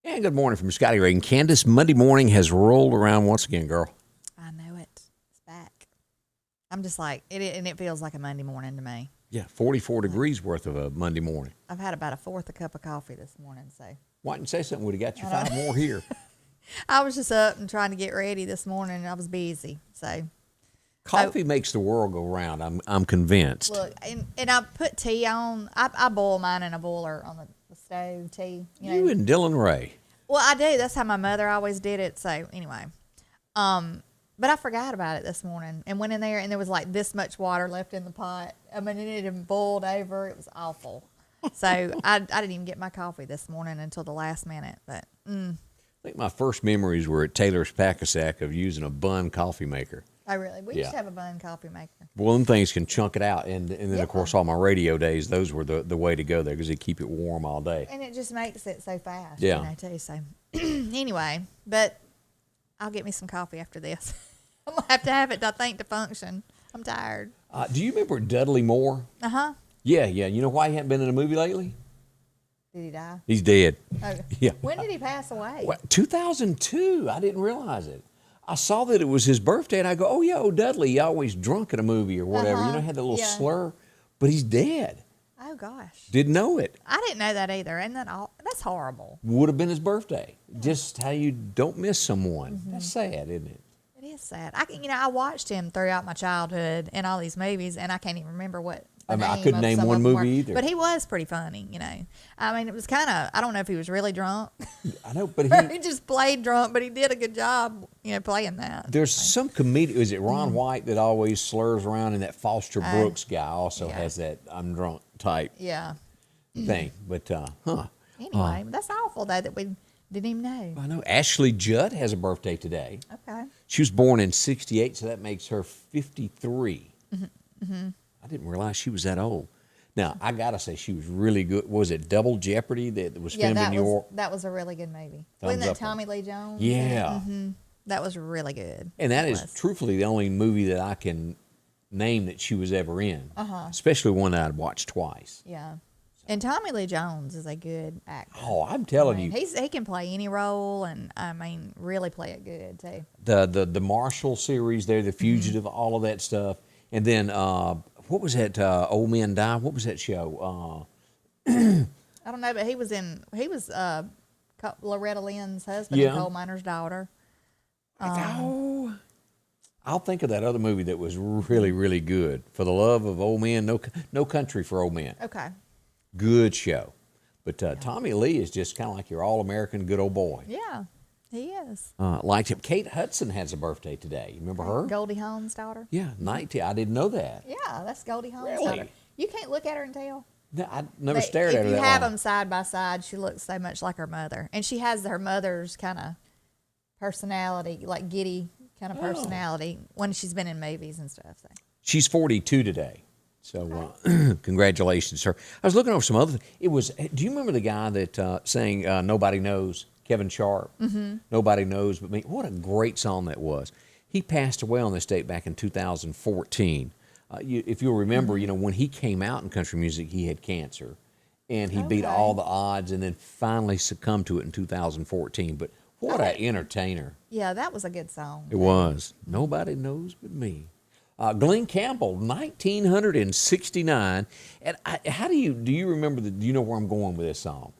And good morning from Scotty Ray and Candace. Monday morning has rolled around once again, girl. I know it. It's back. I'm just like and it feels like a Monday morning to me. Yeah, 44 degrees worth of a Monday morning. I've had about a fourth a cup of coffee this morning, so Why didn't you say something? Would have got you five more here. I was just up and trying to get ready this morning, and I was busy. So Coffee makes the world go round. I'm convinced. look, and I put tea on. I boil mine in a boiler on the stove. Tea, You and Dylan Ray. Well, I do. That's how my mother always did it. So anyway, but I forgot about it this morning and went in there, and there was like this much water left in the pot. I mean, it had boiled over. It was awful. So I didn't even get my coffee this morning until the last minute. But I think my first memories were at Taylor's Pack-a-Sack of using a bun coffee maker. we used to have a bun coffee maker. Well, them things can chunk it out. And then, of course, all my radio days, those were the way to go there because they keep it warm all day. And it just makes it so fast, Yeah. too. So anyway, but I'll get me some coffee after this. I'm going to have it, I think, to function. I'm tired. Do you remember Dudley Moore? Uh-huh. Yeah. You know why he hadn't been in a movie lately? Did he die? He's dead. Oh. Yeah. When did he pass away? What, 2002. I didn't realize it. I saw that it was his birthday, and I go, oh, yeah, Dudley, he always drunk in a movie or whatever. You know, had that little slur. But he's dead. Oh, gosh. Didn't know it. I didn't know that either. And that's horrible. Would have been his birthday. Just how you don't miss someone. That's sad, isn't it? It is sad. I watched him throughout my childhood in all these movies, and I can't even remember what. I couldn't name one movie either. But he was pretty funny, I mean, it was kind of, I don't know if he was really drunk. I know, but he just played drunk, but he did a good job, playing that. There's some comedian, is it Ron White that always slurs around, and that Foster Brooks guy also has that I'm drunk type thing. But, Anyway, that's awful, though, that we didn't even know. I know. Ashley Judd has a birthday today. Okay. She was born in 68, so that makes her 53. I didn't realize she was that old. Now, I got to say, she was really good. Was it Double Jeopardy that was filmed in New York? That was a really good movie. Thumbs Wasn't that up Tommy Lee Jones? Yeah. That was really good. And that is truthfully the only movie that I can name that she was ever in, especially one that I'd watched twice. Yeah. And Tommy Lee Jones is a good actor. Oh, I'm telling you. He can play any role, and, really play it good, too. The Marshall series there, The Fugitive, all of that stuff. And then, what was that, Old Men Die? What was that show? I don't know, but he was Loretta Lynn's husband in Coal Miner's Daughter. I'll think of that other movie that was really, really good. For the Love of Old Men, No Country for Old Men. Okay. Good show. But Tommy Lee is just kind of like your all-American good old boy. Yeah, he is. Liked him. Kate Hudson has a birthday today. You remember her? Goldie Hawn's daughter? Yeah, 19. I didn't know that. Yeah, that's Goldie Hawn's Really? daughter. You can't look at her and tell. No, I never stared at her that If you have long. them side by side, she looks so much like her mother. And she has her mother's kind of personality, like giddy kind of personality when she's been in movies and stuff. So. She's 42 today. So congratulations, sir. I was looking over some other things. Do you remember the guy that sang Nobody Knows, Kevin Sharp? Nobody Knows But Me. What a great song that was. He passed away on this date back in 2014. If you'll remember, when he came out in country music, he had cancer. And he beat all the odds and then finally succumbed to it in 2014. But what an entertainer. Yeah, that was a good song. It was. Nobody Knows But Me. Glenn Campbell, 1969. And do you remember, do you know where I'm going with this song?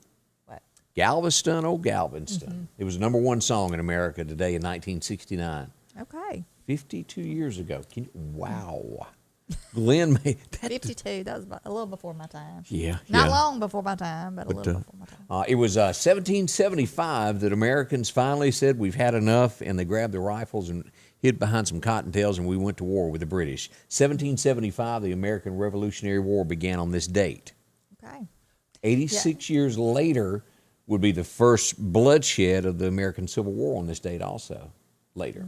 What? Galveston, oh Galveston. It was the #1 song in America today in 1969. Okay. 52 years ago. Wow. Glenn made that. 52, that was a little before my time. Yeah. Not long before my time, but a little before my time. It was 1775 that Americans finally said, we've had enough, and they grabbed their rifles and hid behind some cottontails, and we went to war with the British. 1775, the American Revolutionary War began on this date. Okay. 86 years later would be the first bloodshed of the American Civil War on this date also, later.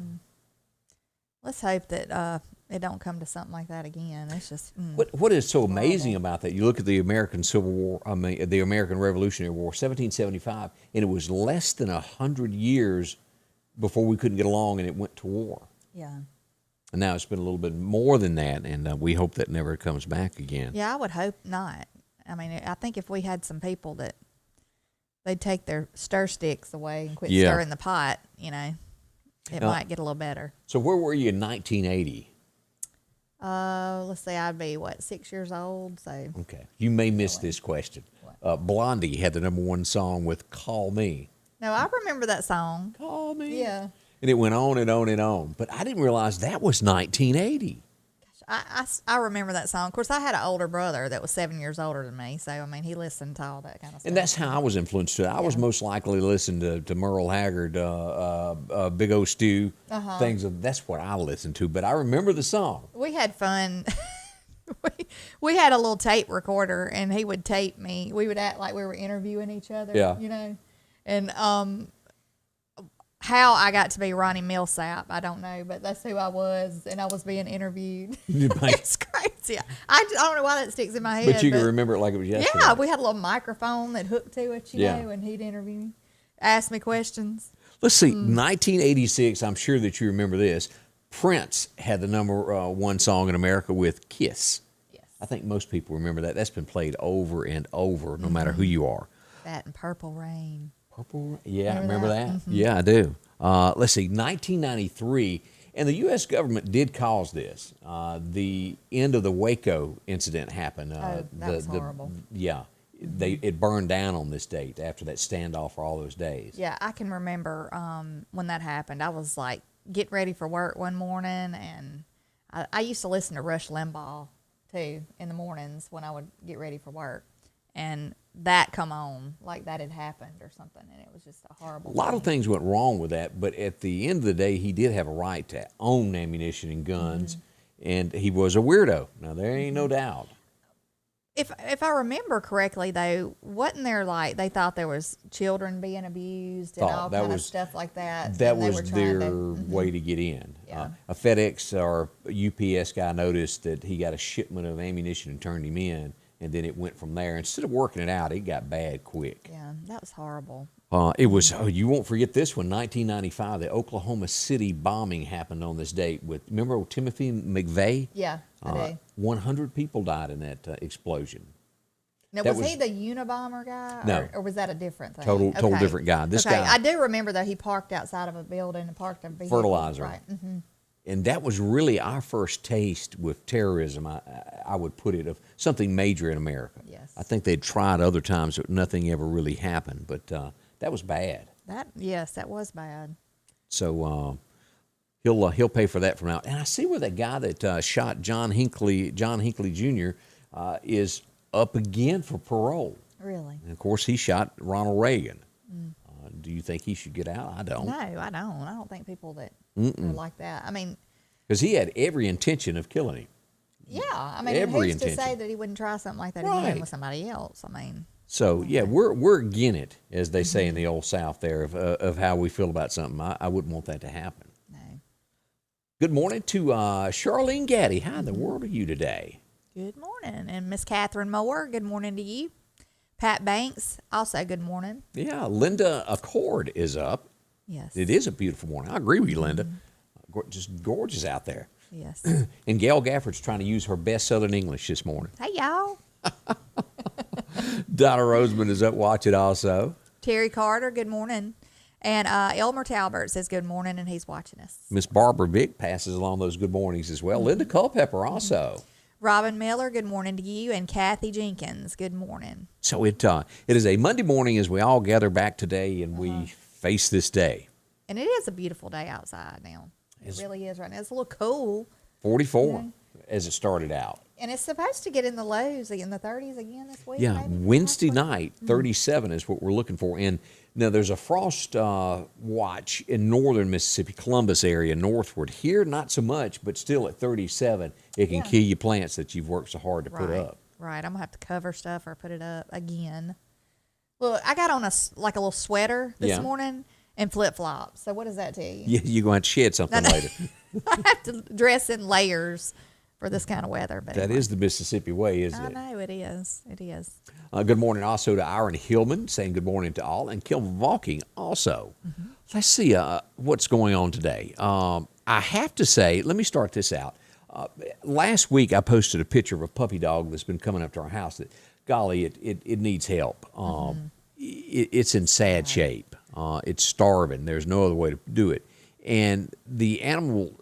Let's hope that it don't come to something like that again. It's just What is so amazing about that? You look at the American Civil War, the American Revolutionary War, 1775, and it was less than 100 years before we couldn't get along and it went to war. Yeah. And now it's been a little bit more than that, and we hope that never comes back again. Yeah, I would hope not. I mean, I think if we had some people that they'd take their stir sticks away and quit Yeah. stirring the pot, it might get a little better. So where were you in 1980? Let's see, I'd be 6 years old, so Okay. You may miss this question. Blondie had the #1 song with Call Me. no, I remember that song. Call Me. Yeah. And it went on and on and on. But I didn't realize that was 1980. I remember that song. Of course, I had an older brother that was 7 years older than me, so I mean, he listened to all that kind of stuff. And that's how I was influenced to it. I was most likely to listen to Merle Haggard, Big O Stew, things of that's what I listened to. But I remember the song. We had fun. we had a little tape recorder, and he would tape me. We would act like we were interviewing each other. Yeah. And how I got to be Ronnie Millsap, I don't know, but that's who I was, and I was being interviewed. It's crazy. I don't know why that sticks in my head. But you can remember it like it was yesterday. Yeah, we had a little microphone that hooked to it, Yeah. and he'd interview me, ask me questions. Let's see, 1986, I'm sure that you remember this. Prince had the #1 song in America with Kiss. Yes. I think most people remember that. That's been played over and over, no matter who you are. That and Purple Rain. Purple, yeah, Remember remember that? that? Yeah, I do. Let's see, 1993, and the U.S. government did cause this. The end of the Waco incident happened. That was horrible. Yeah, it burned down on this date after that standoff for all those days. Yeah, I can remember when that happened. I was like getting ready for work one morning, and I used to listen to Rush Limbaugh too in the mornings when I would get ready for work, and that come on like that had happened or something, and it was just a horrible A lot thing. of things went wrong with that, but at the end of the day, he did have a right to own ammunition and guns, and he was a weirdo. Now, there ain't no doubt. If I remember correctly, though, wasn't there like they thought there was children being abused and all kind of stuff like that? That and they was were trying their to, way to get in. Yeah. A FedEx or UPS guy noticed that he got a shipment of ammunition and turned him in, and then it went from there. Instead of working it out, it got bad quick. Yeah, that was horrible. It was, you won't forget this one, 1995, the Oklahoma City bombing happened on this date with, remember Timothy McVeigh? Yeah, I do. 100 people died in that explosion. Now, That was he the Unabomber guy? No. Or was that a different thing? Total different guy. This guy. I do remember that he parked outside of a building and parked a vehicle. Fertilizer. Right. Mm-hmm. And that was really our first taste with terrorism, I would put it, of something major in America. Yes. I think they'd tried other times, but nothing ever really happened. But that was bad. Yes, that was bad. So he'll pay for that from now. And I see where that guy that shot John Hinckley Jr. Is up again for parole. Really? And of course, he shot Ronald Reagan. Do you think he should get out? I don't. No, I don't. I don't think people that are like that. I mean, because he had every intention of killing him. yeah. I mean, Every who's to say intention. that he wouldn't try something like that Right. again with somebody else? I mean, So yeah, we're again it, as they say in the old South there, of how we feel about something. I wouldn't want that to happen. no. Good morning to Charlene Gaddy. How in the world are you today? Good morning. And Miss Catherine Moore, good morning to you. Pat Banks, also good morning. Yeah, Linda Accord is up. Yes. It is a beautiful morning. I agree with you, Linda. Just gorgeous out there. Yes. And Gail Gafford's trying to use her best Southern English this morning. Hey, y'all. Donna Roseman is up watching also. Terry Carter, good morning. And Elmer Talbert says good morning, and he's watching us. Miss Barbara Vick passes along those good mornings as well. Linda Culpepper also. Robin Miller, good morning to you. And Kathy Jenkins, good morning. So it is a Monday morning as we all gather back today and we face this day. And it is a beautiful day outside now. It really is right now. It's a little cool. 44 as it started out. And it's supposed to get in the lows, in the 30s again this week. Yeah, maybe? Wednesday night, 37 is what we're looking for. And now there's a frost watch in northern Mississippi, Columbus area, northward. Here, not so much, but still at 37, it can kill your plants that you've worked so hard to put up. Right. I'm going to have to cover stuff or put it up again. Well, I got on a little sweater this morning and flip-flops. So what does that tell you? You're going to shed something later. I have to dress in layers for this kind of weather. But That is the Mississippi way, isn't it? I know, it is. It is. Good morning also to Aaron Hillman, saying good morning to all, and Kim Valking also. Let's see what's going on today. I have to say, let me start this out. Last week I posted a picture of a puppy dog that's been coming up to our house that, golly, it needs help. it's in sad shape. It's starving. There's no other way to do it. And the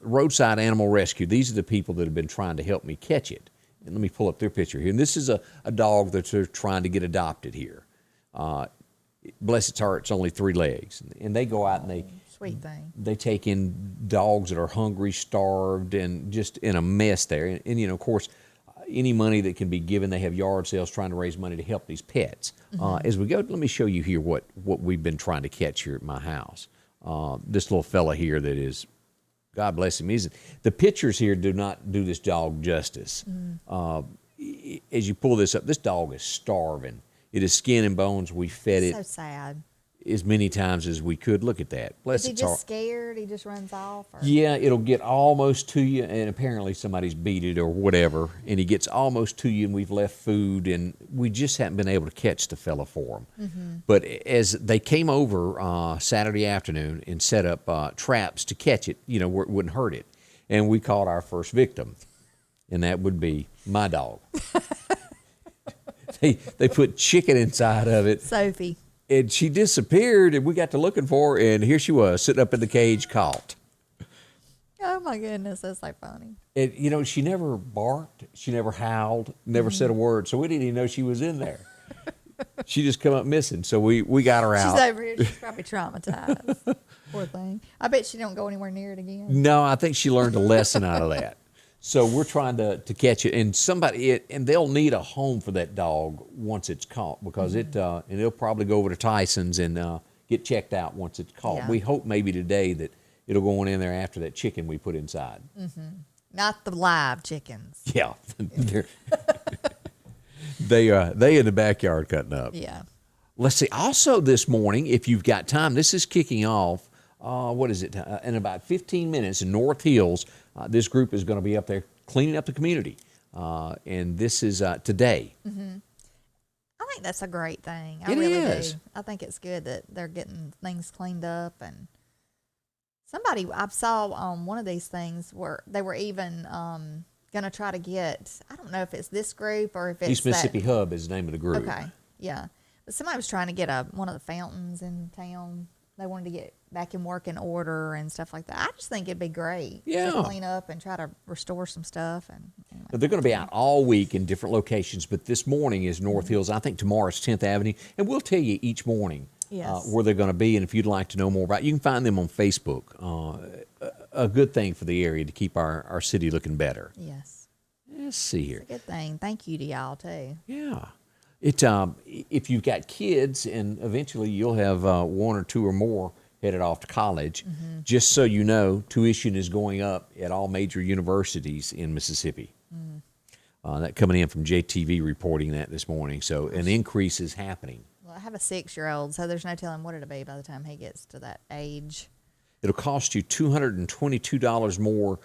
roadside animal rescue, these are the people that have been trying to help me catch it. And let me pull up their picture here. And this is a dog that they're trying to get adopted here. Bless its heart, it's only 3 legs. And they go out and Sweet thing. they take in dogs that are hungry, starved, and just in a mess there. And of course, any money that can be given, they have yard sales trying to raise money to help these pets. As we go, let me show you here what we've been trying to catch here at my house. This little fella here that is, God bless him. The pictures here do not do this dog justice. As you pull this up, this dog is starving. It is skin and bones. We fed it So sad. as many times as we could. Look at that. Bless Is he its just heart. scared? He just runs off? Or? Yeah, it'll get almost to you, and apparently somebody's beat it or whatever, and he gets almost to you, and we've left food, and we just haven't been able to catch the fella for him. But as they came over Saturday afternoon and set up traps to catch it, where it wouldn't hurt it, and we caught our first victim, and that would be my dog. They put chicken inside of it. Sophie. And she disappeared, and we got to looking for her, and here she was, sitting up in the cage, caught. Oh, my goodness. That's so funny. And, she never barked. She never howled, never said a word. So we didn't even know she was in there. She just come up missing. So we got her out. She's over here. She's probably traumatized. Poor thing. I bet she don't go anywhere near it again. No, I think she learned a lesson out of that. So we're trying to catch it, and and they'll need a home for that dog once it's caught, because and it'll probably go over to Tyson's and get checked out once it's caught. Yeah. We hope maybe today that it'll go on in there after that chicken we put inside. Not the live chickens. Yeah, they in the backyard cutting up. Yeah. Let's see. Also this morning, if you've got time, this is kicking off. What is it? In about 15 minutes in North Hills, this group is going to be up there cleaning up the community. And this is today. I think that's a great thing. I It really is. do. I think it's good that they're getting things cleaned up. And I saw on one of these things where they were even going to try to get, I don't know if it's this group or if it's East Mississippi Hub is the name of the group. Okay, yeah. But somebody was trying to get one of the fountains in town. They wanted to get back in working order and stuff like that. I just think it'd be great Yeah. to clean up and try to restore some stuff. And anyway. They're going to be out all week in different locations, but this morning is North Hills. I think tomorrow is 10th Avenue, and we'll tell you each morning Yes. where they're going to be. And if you'd like to know more about it, you can find them on Facebook. A good thing for the area to keep our city looking better. Yes, Let's see here. it's a good thing. Thank you to y'all too. Yeah. If you've got kids, and eventually you'll have 1 or 2 or more headed off to college, just so you know, tuition is going up at all major universities in Mississippi. That coming in from JTV reporting that this morning. So an increase is happening. Well, I have a 6-year-old, so there's no telling what it'll be by the time he gets to that age. It'll cost you $222 more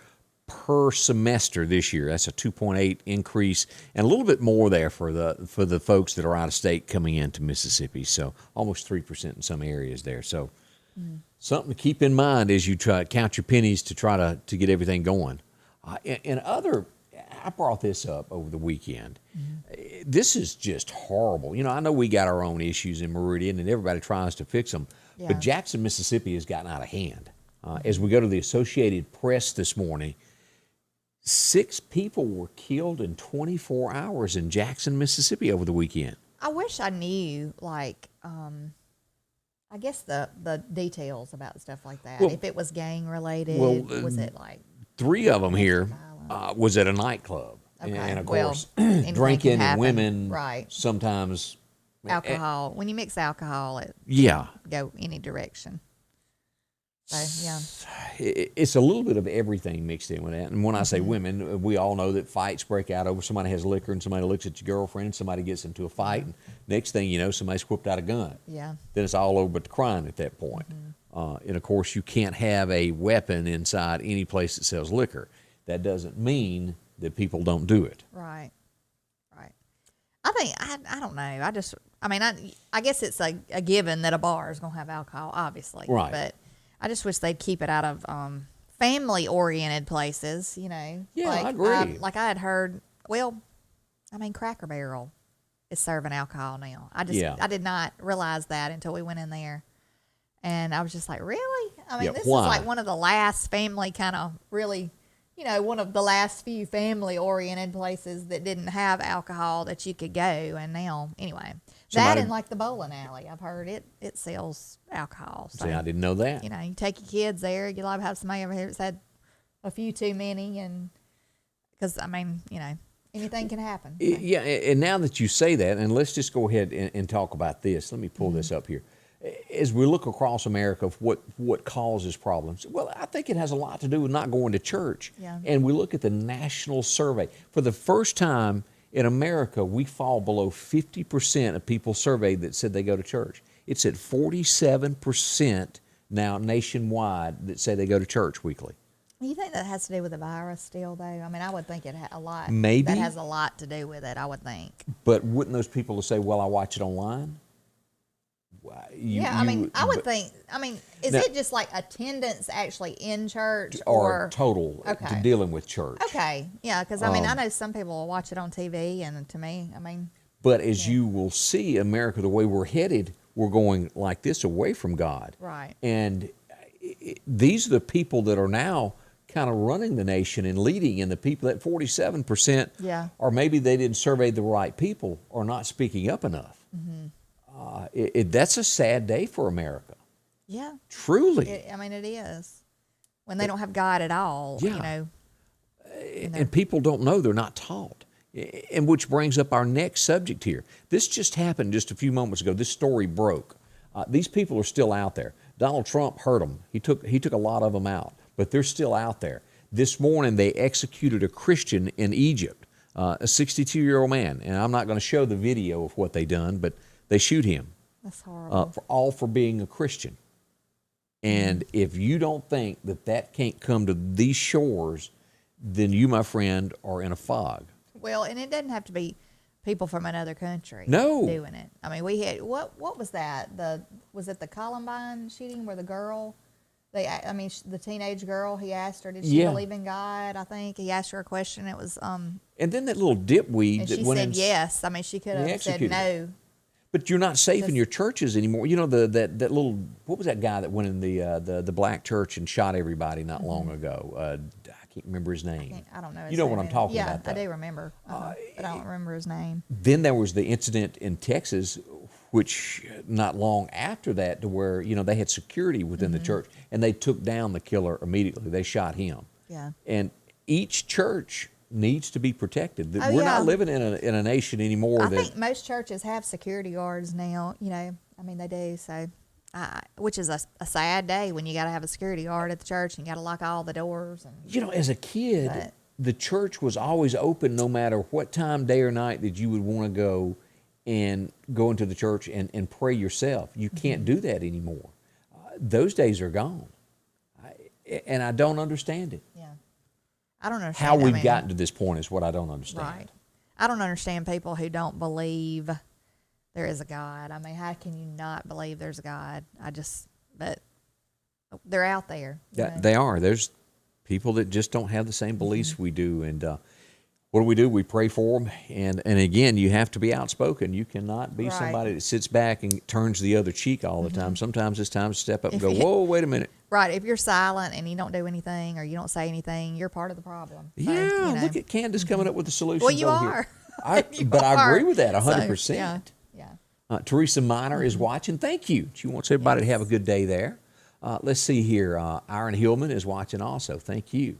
per semester this year. That's a 2.8 increase, and a little bit more there for the folks that are out of state coming into Mississippi. So almost 3% in some areas there. So something to keep in mind as you try count your pennies to try to get everything going. I brought this up over the weekend. This is just horrible. I know we got our own issues in Meridian, and everybody tries to fix them. Yeah. But Jackson, Mississippi has gotten out of hand. As we go to the Associated Press this morning, 6 people were killed in 24 hours in Jackson, Mississippi over the weekend. I wish I knew, I guess the details about stuff like that. Well- If it was gang related, was it like 3 of them here was at a nightclub. Okay, And of well, course, anything can drinking and happen. women Right. sometimes. alcohol? When you mix alcohol, it Yeah. go any direction. So yeah, It's a little bit of everything mixed in with that. And when I say women, we all know that fights break out over somebody has liquor and somebody looks at your girlfriend and somebody gets into a fight. And next thing you know, somebody's whipped out a gun. yeah, Then it's all over but the crime at that point. And of course, you can't have a weapon inside any place that sells liquor. That doesn't mean that people don't do it. right. I think I don't know. I guess it's a given that a bar is gonna have alcohol, obviously. Right. But I just wish they'd keep it out of family-oriented places. Yeah, I agree. Like I had heard. Well, Cracker Barrel. is serving alcohol now. I did not realize that until we went in there. And I was just like, really? I mean, this is like one of the last family kind of really, one of the last few family-oriented places that didn't have alcohol that you could go. And now, anyway, that and like the bowling alley, I've heard it sells alcohol. So, see, I didn't know that. You take your kids there. You love have somebody over here that's had a few too many. And because, I mean, anything can happen. Yeah, and now that you say that, and let's just go ahead and talk about this. Let me pull this up here. As we look across America of what causes problems, well, I think it has a lot to do with not going to church. Yeah. And we look at the national survey. For the first time in America, we fall below 50% of people surveyed that said they go to church. It's at 47% now nationwide that say they go to church weekly. You think that has to do with the virus still, though? I mean, I would think it had a lot. Maybe. That has a lot to do with it, I would think. But wouldn't those people say, well, I watch it online? I would think, is it just like attendance actually in church? Or total dealing with church? Okay, yeah, because I know some people will watch it on TV, and to me, But as you will see, America, the way we're headed, we're going like this away from God. Right. And these are the people that are now kind of running the nation and leading, and the people at 47%, or maybe they didn't survey the right people or not speaking up enough. Mm-hmm. That's a sad day for America. Yeah. Truly. It is. When they don't have God at all, And people don't know, they're not taught. And which brings up our next subject here. This just happened just a few moments ago. This story broke. These people are still out there. Donald Trump hurt them. He took a lot of them out, but they're still out there. This morning they executed a Christian in Egypt, a 62-year-old man. And I'm not going to show the video of what they done, but they shoot him. That's horrible. For being a Christian. And if you don't think that can't come to these shores, then you, my friend, are in a fog. Well, and it doesn't have to be people from another country doing it. I mean, we had, what was that? Was it the Columbine shooting where the girl, the teenage girl, he asked her, did she believe in God? I think he asked her a question. It was, and then that little dipweed and that she went said in, yes. I mean, she could have said no. But you're not safe in your churches anymore. You know, that little, what was that guy that went in the black church and shot everybody not long ago? I can't remember his name. I don't know. You know what I'm talking about, though. I do remember, but I don't remember his name. Then there was the incident in Texas, which not long after that, to where, they had security within the church, and they took down the killer immediately. They shot him. Yeah. And each church needs to be protected. We're not living in a nation anymore. I think most churches have security guards now. They do. So, which is a sad day when you got to have a security guard at the church and you got to lock all the doors. And as a kid, the church was always open no matter what time, day or night, that you would want to go into the church and pray yourself. You can't do that anymore. Those days are gone, and I don't understand it. Yeah. I don't understand how we've gotten to this point is what I don't understand. Right. I don't understand people who don't believe there is a God. I mean, how can you not believe there's a God? But they're out there. They are. There's people that just don't have the same beliefs we do. And what do? We pray for them. And again, you have to be outspoken. You cannot be somebody that sits back and turns the other cheek all the time. Sometimes it's time to step up and go, whoa, wait a minute. Right. If you're silent and you don't do anything or you don't say anything, you're part of the problem. So, look at Candace coming up with the solutions. Well, you over are. Here. But I agree with that 100%. So, yeah. Teresa Miner is watching. Thank you. She wants everybody to have a good day there. Let's see here. Aaron Hillman is watching also. Thank you.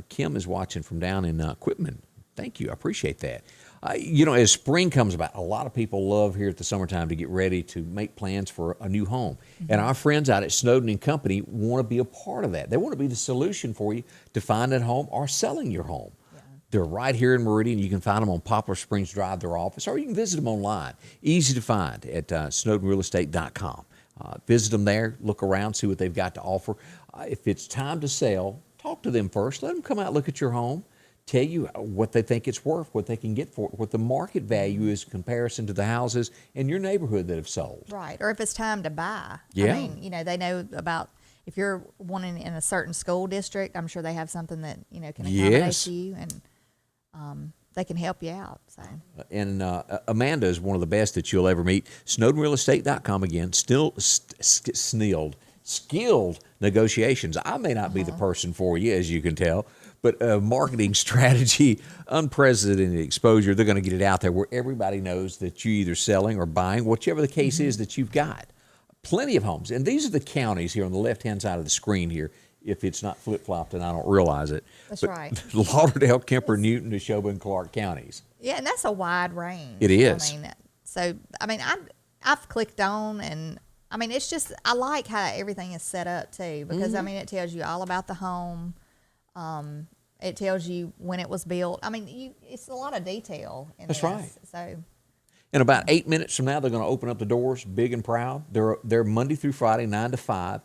Kim is watching from down in Quitman. Thank you. I appreciate that. As spring comes about, a lot of people love here at the summertime to get ready to make plans for a new home. And our friends out at Snowden and Company want to be a part of that. They want to be the solution for you to find a home or selling your home. Yeah. They're right here in Meridian. You can find them on Poplar Springs Drive, their office, or you can visit them online. Easy to find at snowdenrealestate.com. Visit them there, look around, see what they've got to offer. If it's time to sell, talk to them first. Let them come out, look at your home. Tell you what they think it's worth, what they can get for it, what the market value is in comparison to the houses in your neighborhood that have sold. Right, or if it's time to buy. Yeah. I mean, they know about, if you're wanting in a certain school district, I'm sure they have something that, can accommodate you. And, they can help you out. So. And Amanda is one of the best that you'll ever meet. SnowdenRealEstate.com again. Skilled negotiations. I may not be the person for you, as you can tell, but marketing strategy, unprecedented exposure. They're going to get it out there where everybody knows that you're either selling or buying, whichever the case is that you've got. Plenty of homes. And these are the counties here on the left-hand side of the screen here. If it's not flip-flopped and I don't realize it. That's but right. Lauderdale, Kemper, Newton, Neshoba, and Clark counties. Yeah, and that's a wide range. It is. I've clicked on, and it's just, I like how everything is set up too, because it tells you all about the home. It tells you when it was built. It's a lot of detail in this. That's right. So. In about 8 minutes from now, they're going to open up the doors, big and proud. They're Monday through Friday, 9 to 5.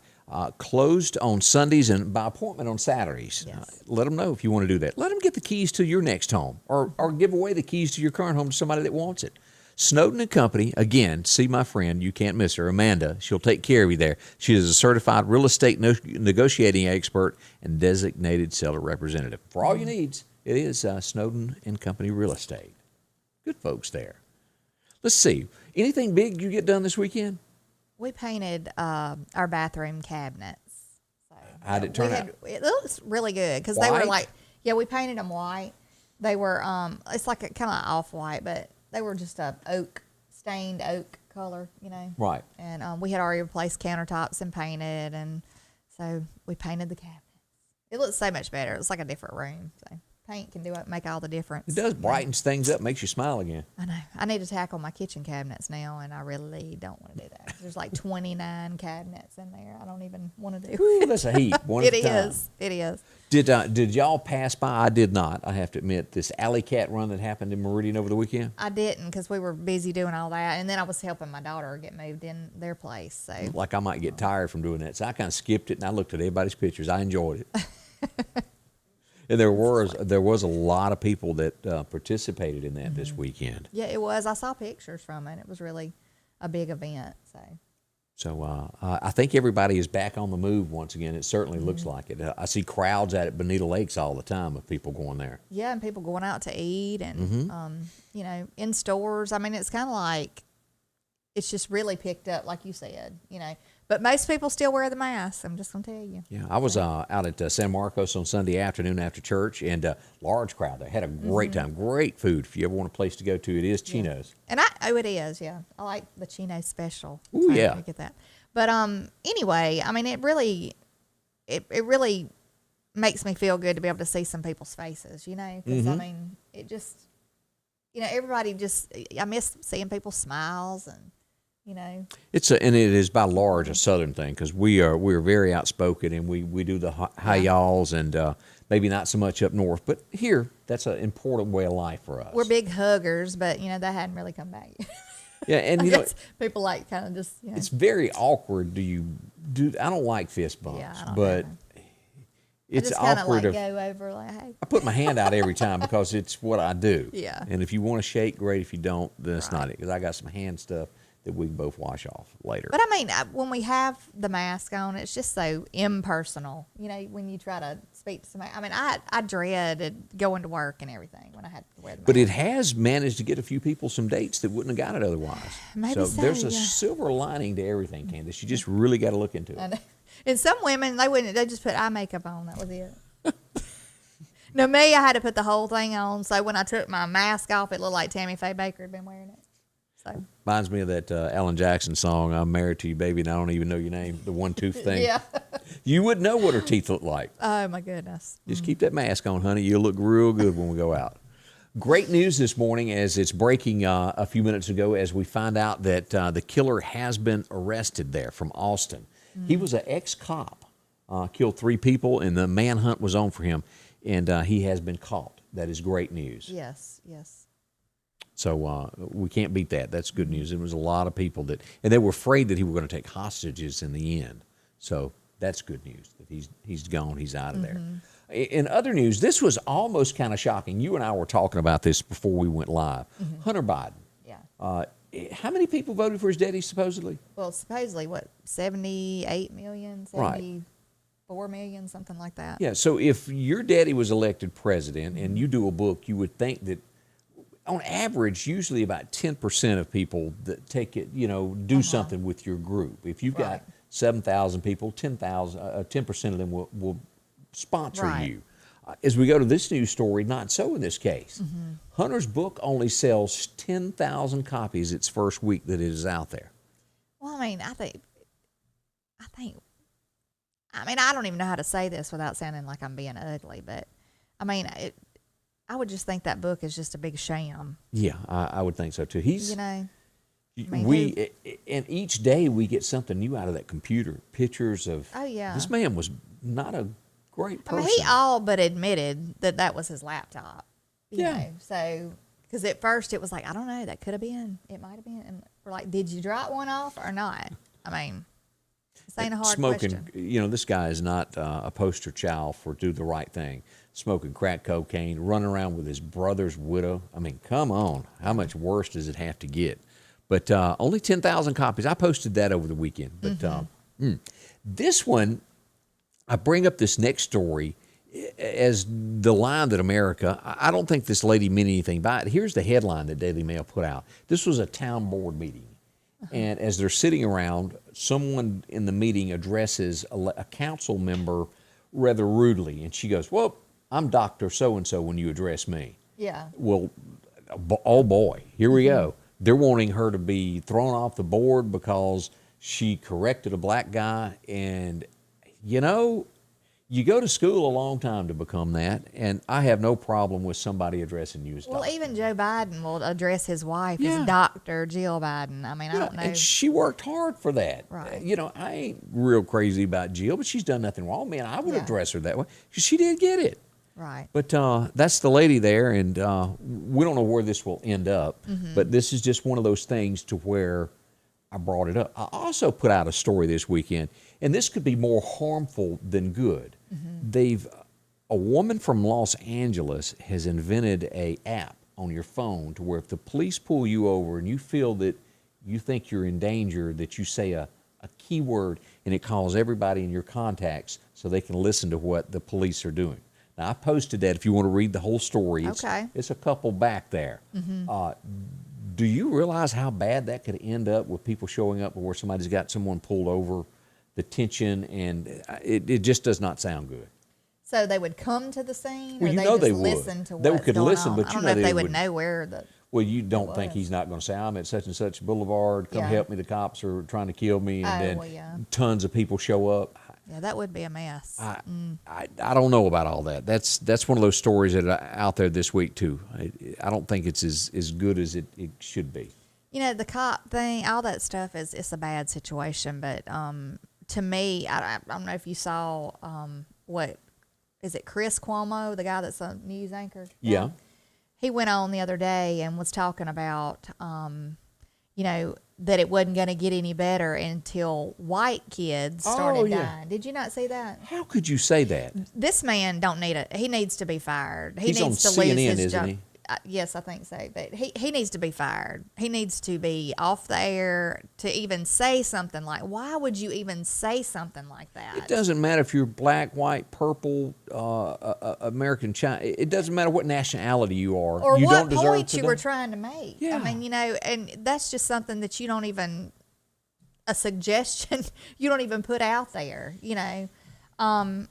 Closed on Sundays and by appointment on Saturdays. Yes. Let them know if you want to do that. Let them get the keys to your next home, or give away the keys to your current home to somebody that wants it. Snowden and Company, again, see my friend, you can't miss her, Amanda. She'll take care of you there. She is a certified real estate negotiating expert and designated seller representative. For all your needs, it is Snowden and Company Real Estate. Good folks there. Let's see. Anything big you get done this weekend? We painted our bathroom cabinets. So, how'd it turn out? It looks really good because they were we painted them white. They were, it's like a kind of off-white, but they were just a stained oak color, Right. And we had already replaced countertops and painted, and so we painted the cabinets. It looks so much better. It's like a different room. So paint can make all the difference. It does, brightens things up, makes you smile again. I know. I need to tackle my kitchen cabinets now, and I really don't want to do that. There's like 29 cabinets in there. I don't even want to do Ooh, that's a heap. One at a time. It is. Did y'all pass by? I did not. I have to admit, this alley cat run that happened in Meridian over the weekend. I didn't because we were busy doing all that, and then I was helping my daughter get moved in their place. So Like I might get tired from doing that, so I kind of skipped it and I looked at everybody's pictures. I enjoyed it. And there was a lot of people that participated in that this weekend. Yeah, it was. I saw pictures from it. It was really a big event. So I think everybody is back on the move once again. It certainly looks like it. I see crowds at Bonita Lakes all the time of people going there. Yeah, and people going out to eat and, in stores. It's kind of like it's just really picked up, like you said, But most people still wear the mask. I'm just going to tell you. Yeah, I was out at San Marcos on Sunday afternoon after church, and large crowd there. Had a great time. Great food. If you ever want a place to go to, it is Chino's. And it is, yeah. I like the Chino special. Ooh, yeah. I get that. But anyway, it really makes me feel good to be able to see some people's faces, because it just, everybody just, I miss seeing people's smiles and. And it is by large a Southern thing because we're very outspoken and we do the hi y'alls and maybe not so much up north, but here that's an important way of life for us. We're big huggers, but that hadn't really come back. Yeah, and people like kind of just. It's very awkward. I don't like fist bumps, but it's awkward. I just go over like, hey. I put my hand out every time because it's what I do. Yeah. And if you want to shake, great. If you don't, then it's not it because I got some hand stuff that we can both wash off later. But when we have the mask on, it's just so impersonal. When you try to speak to somebody. I dreaded going to work and everything when I had to wear the mask. But it has managed to get a few people some dates that wouldn't have got it otherwise. Maybe so, there's a silver lining to everything, Candace. You just really got to look into it. And some women, they just put eye makeup on. That was it. Now, me, I had to put the whole thing on. So when I took my mask off, it looked like Tammy Faye Baker had been wearing it. So. Reminds me of that Alan Jackson song, I'm Married to You, Baby, and I Don't Even Know Your Name, the one-tooth thing. Yeah. You wouldn't know what her teeth look like. Oh, my goodness. Just keep that mask on, honey. You'll look real good when we go out. Great news this morning as it's breaking a few minutes ago as we find out that the killer has been arrested there from Austin. He was an ex-cop, killed 3 people, and the manhunt was on for him, and he has been caught. That is great news. Yes. So we can't beat that. That's good news. There was a lot of people and they were afraid that he were going to take hostages in the end. So that's good news that he's gone. He's out of there. In other news, this was almost kind of shocking. You and I were talking about this before we went live. Hunter Biden. Yeah. How many people voted for his daddy supposedly? Well, supposedly, 78 million, 74 million, something like that. Yeah. So if your daddy was elected president and you do a book, you would think that on average, usually about 10% of people that take it, do something with your group. If you've got 7,000 people, 10% of them will sponsor you. As we go to this news story, not so in this case. Hunter's book only sells 10,000 copies its first week that it is out there. Well, I mean, I don't even know how to say this without sounding like I'm being ugly, but I mean, I would just think that book is just a big sham. Yeah, I would think so too. He's, and each day we get something new out of that computer. Pictures of, this man was not a great person. I mean, he all but admitted that was his laptop. You know? So, because at first it was like, I don't know, that could have been, it might have been. And we're like, did you drop one off or not? I mean, this ain't a hard question. This guy is not a poster child for do the right thing. Smoking crack cocaine, running around with his brother's widow. I mean, come on. How much worse does it have to get? But only 10,000 copies. I posted that over the weekend. But this one, I bring up this next story as the line that America, I don't think this lady meant anything by it. Here's the headline that Daily Mail put out. This was a town board meeting. And as they're sitting around, someone in the meeting addresses a council member rather rudely. And she goes, well, I'm Dr. So-and-so when you address me. Yeah. Well, oh boy, here we go. They're wanting her to be thrown off the board because she corrected a black guy. And, you go to school a long time to become that. And I have no problem with somebody addressing you as doctor. Well, even Joe Biden will address his wife as Dr. Jill Biden. I mean, I don't know. And she worked hard for that. Right. I ain't real crazy about Jill, but she's done nothing wrong. Man, I would address her that way because she did get it. Right. But that's the lady there, and we don't know where this will end up. But this is just one of those things to where I brought it up. I also put out a story this weekend, and this could be more harmful than good. A woman from Los Angeles has invented a app on your phone to where if the police pull you over and you feel that you think you're in danger, that you say a keyword and it calls everybody in your contacts so they can listen to what the police are doing. Now, I posted that if you want to read the whole story. It's a couple back there. Do you realize how bad that could end up with people showing up where somebody's got someone pulled over, the tension, and it just does not sound good. So they would come to the scene, well, or they they would. Listen to they what's could going listen, on? but I don't know if they would know where the. Well, you don't think he's not going to say, I'm at such and such boulevard, come help me, the cops are trying to kill me, and then tons of people show up. Yeah, that would be a mess. I don't know about all that. That's one of those stories that are out there this week, too. I don't think it's as good as it should be. The cop thing, all that stuff it's a bad situation. But to me, I don't know if you saw what is it, Chris Cuomo, the guy that's a news anchor? Yeah. He went on the other day and was talking about, that it wasn't going to get any better until white kids started dying. Did you not see that? How could you say that? This man he needs to be fired. He's needs on to CNN, lose his isn't job. he? Yes, I think so. But he needs to be fired. He needs to be off the air to even say something like, why would you even say something like that? It doesn't matter if you're black, white, purple, American, China. It doesn't matter what nationality you are. Or you what don't point you were trying to make. Yeah. I mean, and that's just something that you don't even, a suggestion you don't even put out there,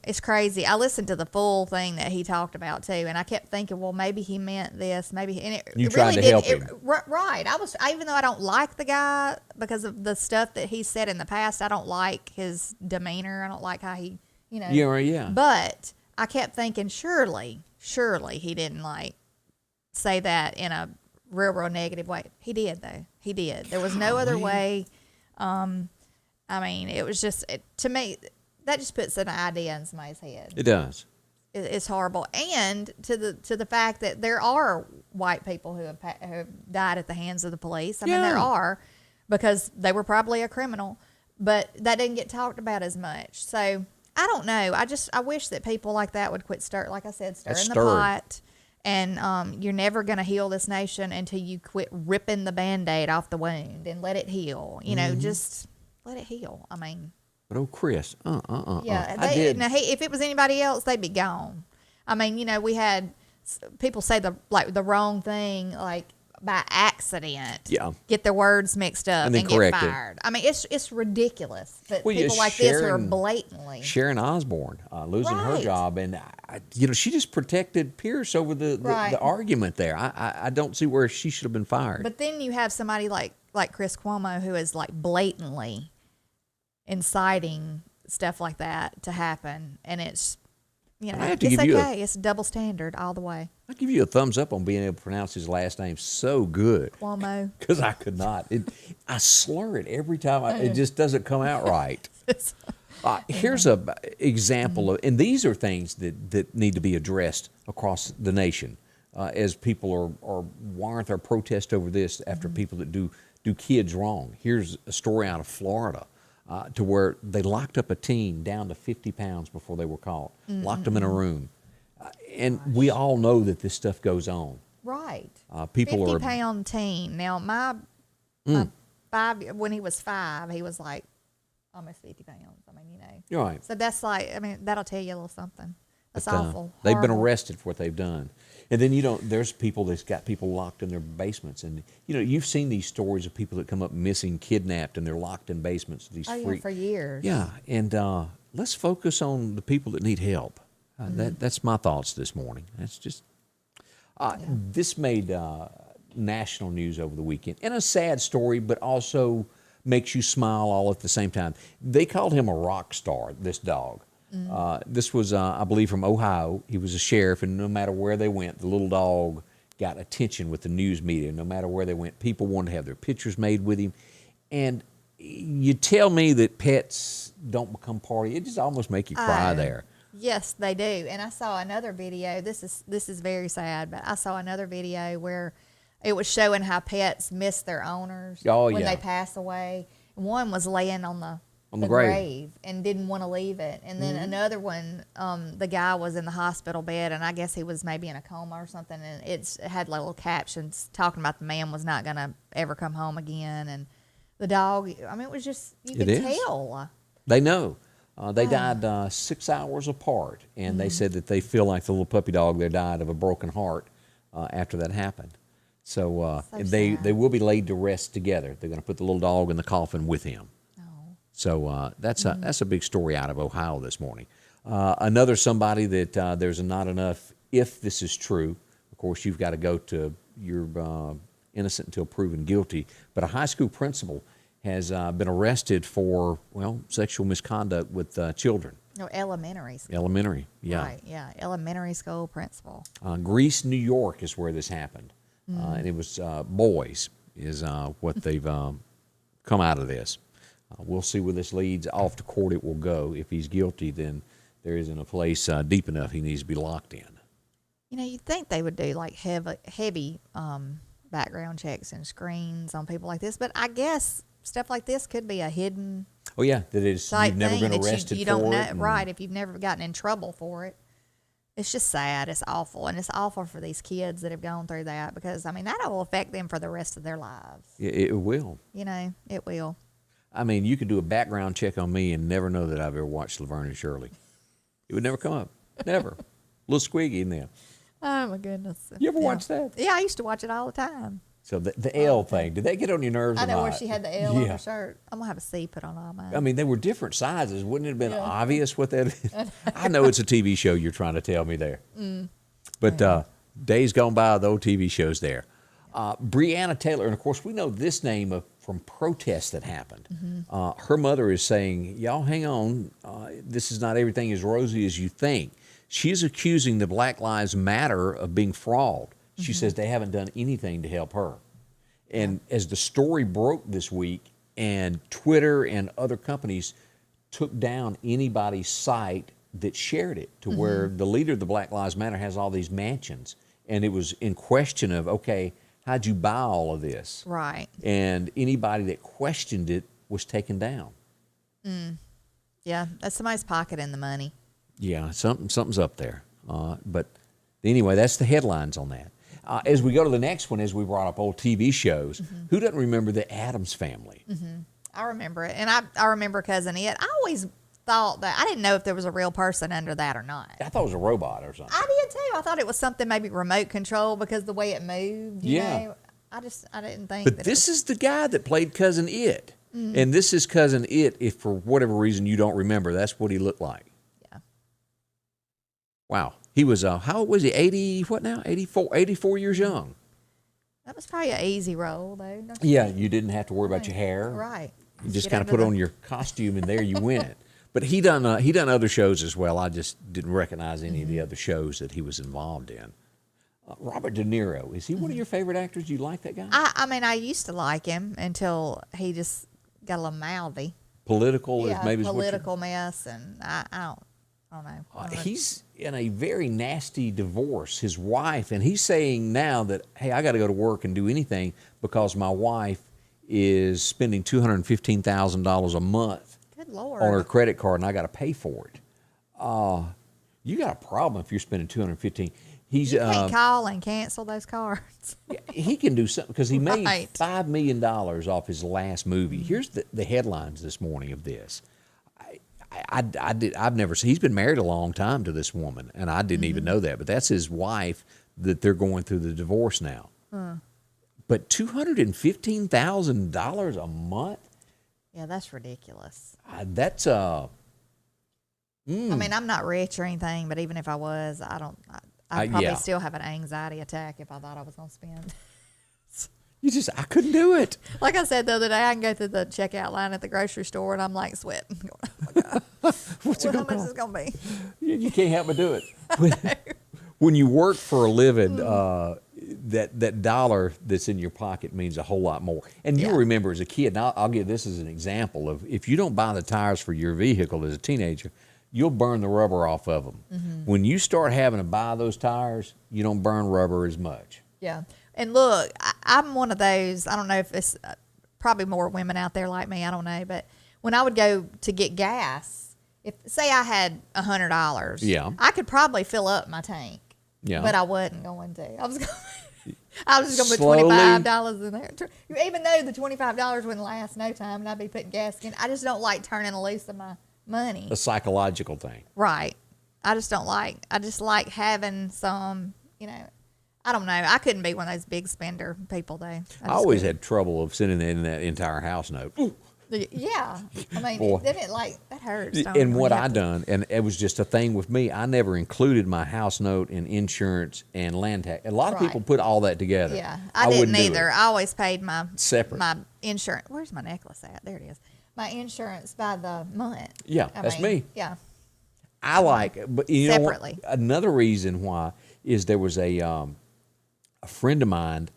It's crazy. I listened to the full thing that he talked about too, and I kept thinking, well, maybe he meant this, maybe, and you it tried really to help him, right? Even though I don't like the guy because of the stuff that he said in the past, I don't like his demeanor. I don't like how he, Yeah. But I kept thinking, surely he didn't say that in a real negative way. He did though. He did. There was no other way. I mean, it was just to me. That just puts an idea in somebody's head. It does. It's horrible, and to the fact that there are white people who have died at the hands of the police. I mean, there are, because they were probably a criminal, but that didn't get talked about as much. So I don't know. I wish that people like that would quit stir in the pot. And you're never going to heal this nation until you quit ripping the Band-Aid off the wound and let it heal. Just let it heal. I mean. But Yeah, if it was anybody else, they'd be gone. I mean, we had people say the wrong thing, like by accident. Yeah. Get their words mixed up And then get correct it. fired. I mean, it's ridiculous. But Well, yeah, people like this who are blatantly. Sharon Osbourne losing her Right. job, and she just protected Pierce over the Right. argument there. I don't see where she should have been fired. But then you have somebody like Chris Cuomo who is like blatantly inciting stuff like that to happen, and it's I have to it's give you okay. It's a double standard all the way. I give you a thumbs up on being able to pronounce his last name so good. Cuomo. Because I could not. I slur it every time. It just doesn't come out right. Here's a example of, and these are things that need to be addressed across the nation as people are why aren't there protests over this after people that do kids wrong. Here's a story out of Florida to where they locked up a teen down to 50 pounds before they were caught, locked them in a room. And we all know that this stuff goes on. Right. People 50-pound teen. Now, my when he was 5, he was like almost 50 pounds. I mean, You're right. So that's like, I mean, that'll tell you a little something. That's But, awful. They've been Horrible. arrested for what they've done. And then, there's people that's got people locked in their basements. And, you've seen these stories of people that come up missing, kidnapped, and they're locked in basements. These Oh, yeah, freak. for years. Yeah, and let's focus on the people that need help. That's my thoughts this morning. That's just this made national news over the weekend, and a sad story, but also makes you smile all at the same time. They called him a rock star, this dog. This was, I believe, from Ohio. He was a sheriff, and no matter where they went, the little dog got attention with the news media. No matter where they went, people wanted to have their pictures made with him. And you tell me that pets don't become party. It just almost make you cry there. Yes, they do. And I saw another video. This is very sad, but I saw another video where it was showing how pets miss their owners when they pass away. One was laying on the grave and didn't want to leave it. And then another one, the guy was in the hospital bed, and I guess he was maybe in a coma or something, and it had little captions talking about the man was not going to ever come home again. And the dog, I mean, it was just, you could tell. They know. They died 6 hours apart, and they said that they feel like the little puppy dog there died of a broken heart after that happened. So they will be laid to rest together. They're going to put the little dog in the coffin with him. So that's a big story out of Ohio this morning. Another somebody that there's not enough, if this is true, of course you've got to go to you're innocent until proven guilty, but a high school principal has been arrested for, sexual misconduct with children. No, elementary school. Elementary, yeah. Right, yeah, elementary school principal. Greece, New York is where this happened. And it was boys is what they've come out of this. We'll see where this leads. Off to court it will go. If he's guilty, then there isn't a place deep enough he needs to be locked in. You'd think they would do like heavy background checks and screens on people like this, but I guess stuff like this could be a hidden Oh yeah, that is you've never been arrested you don't for know, it. right? If you've never gotten in trouble for it, it's just sad. It's awful, and it's awful for these kids that have gone through that because that will affect them for the rest of their lives. It will. It will. I mean, you could do a background check on me and never know that I've ever watched Laverne and Shirley. It would never come up. Never. A little squiggy in there. Oh my goodness. You ever watch that? Yeah, I used to watch it all the time. So the L thing, did that get on your nerves I or know not? where she had the L on her shirt. I'm gonna have a C put on all mine. I mean, they were different sizes. Wouldn't it have been obvious what that is? I know it's a TV show you're trying to tell me there. But days gone by, the old TV shows there. Breonna Taylor, and of course we know this name from protests that happened. Her mother is saying, y'all hang on, this is not everything as rosy as you think. She's accusing the Black Lives Matter of being fraud. She says they haven't done anything to help her. And as the story broke this week, and Twitter and other companies took down anybody's site that shared it to where the leader of the Black Lives Matter has all these mansions. And it was in question of, okay, how'd you buy all of this? Right. And anybody that questioned it was taken down. Yeah, that's somebody's pocketing the money. Yeah, something's up there. But anyway, that's the headlines on that. As we go to the next one, as we brought up old TV shows, who doesn't remember the Addams Family? I remember it, and I remember Cousin It. I always thought that I didn't know if there was a real person under that or not. I thought it was a robot or something. I did too. I thought it was something maybe remote control because the way it moved. You know? I didn't think. But this is the guy that played Cousin It, and this is Cousin It. If for whatever reason you don't remember, that's what he looked like. Yeah. Wow. He was how old was he? 80 what now? 84 years young. That was probably an easy role though. Yeah, you didn't have to worry about your hair. Right. You just kind of put on your costume, and there you went. But he done other shows as well. I just didn't recognize any of the other shows that he was involved in. Robert De Niro, is he one of your favorite actors? Do you like that guy? I mean, I used to like him until he just got a little mouthy. Political Yeah, is maybe political mess, and I don't know. He's in a very nasty divorce, his wife, and he's saying now that, hey, I got to go to work and do anything because my wife is spending $215,000 a month Good Lord. on her credit card, and I got to pay for it. You got a problem if you're spending $215,000. He's You can't call and cancel those cards. he can do something because he made Right. $5 million off his last movie. Here's the headlines this morning of this. I've never seen. He's been married a long time to this woman, and I didn't even know that. But that's his wife that they're going through the divorce now. But $215,000 a month. Yeah, that's ridiculous. That's I mean, I'm not rich or anything, but even if I was, I'd probably yeah. still have an anxiety attack if I thought I was going to spend. I couldn't do it. Like I said the other day, I can go through the checkout line at the grocery store and I'm like sweating. Going, oh my God. How much is it going to be? You can't help but do it. When you work for a living, that dollar that's in your pocket means a whole lot more. And you'll remember as a kid, and I'll give this as an example of if you don't buy the tires for your vehicle as a teenager, you'll burn the rubber off of them. When you start having to buy those tires, you don't burn rubber as much. Yeah. And look, I'm one of those, I don't know if it's probably more women out there like me, I don't know, but when I would go to get gas, if say I had $100, I could probably fill up my tank. Yeah. But I wasn't going to. I was just going to put $25 in there. Even though the $25 wouldn't last no time and I'd be putting gas in, I just don't like turning loose of my money. A psychological thing. Right. I just like having some, I don't know. I couldn't be one of those big spender people, though. I always had trouble of sending in that entire house note. Yeah. I mean, that hurts. And what I done, and it was just a thing with me, I never included my house note and insurance and land tax. A lot of people put all that together. Yeah. I didn't either. I always paid my separate. My insurance. Where's my necklace at? There it is. My insurance by the month. Yeah, that's me. Yeah. I like it. But you separately. know what? Another reason why is there was a friend of mine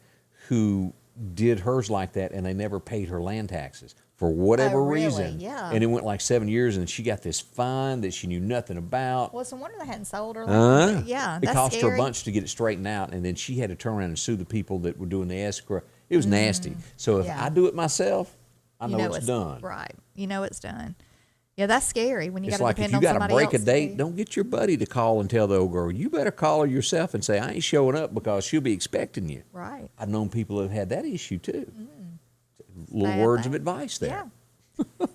who did hers like that, and they never paid her land taxes for whatever reason. Yeah. And it went like 7 years, and she got this fine that she knew nothing about. Well, it's a wonder they hadn't sold her. Yeah, it cost her a bunch to get it straightened out, and then she had to turn around and sue the people that were doing the escrow. It was nasty. So if I do it myself, I know it's done. Right. You know it's done. Yeah, that's scary when you got to like depend if you on got somebody to break a else date, don't get your buddy to call and tell the old girl, you better call her yourself and say, I ain't showing up because she'll be expecting you. Right. I've known people who have had that issue too. Little words of advice there. Yeah.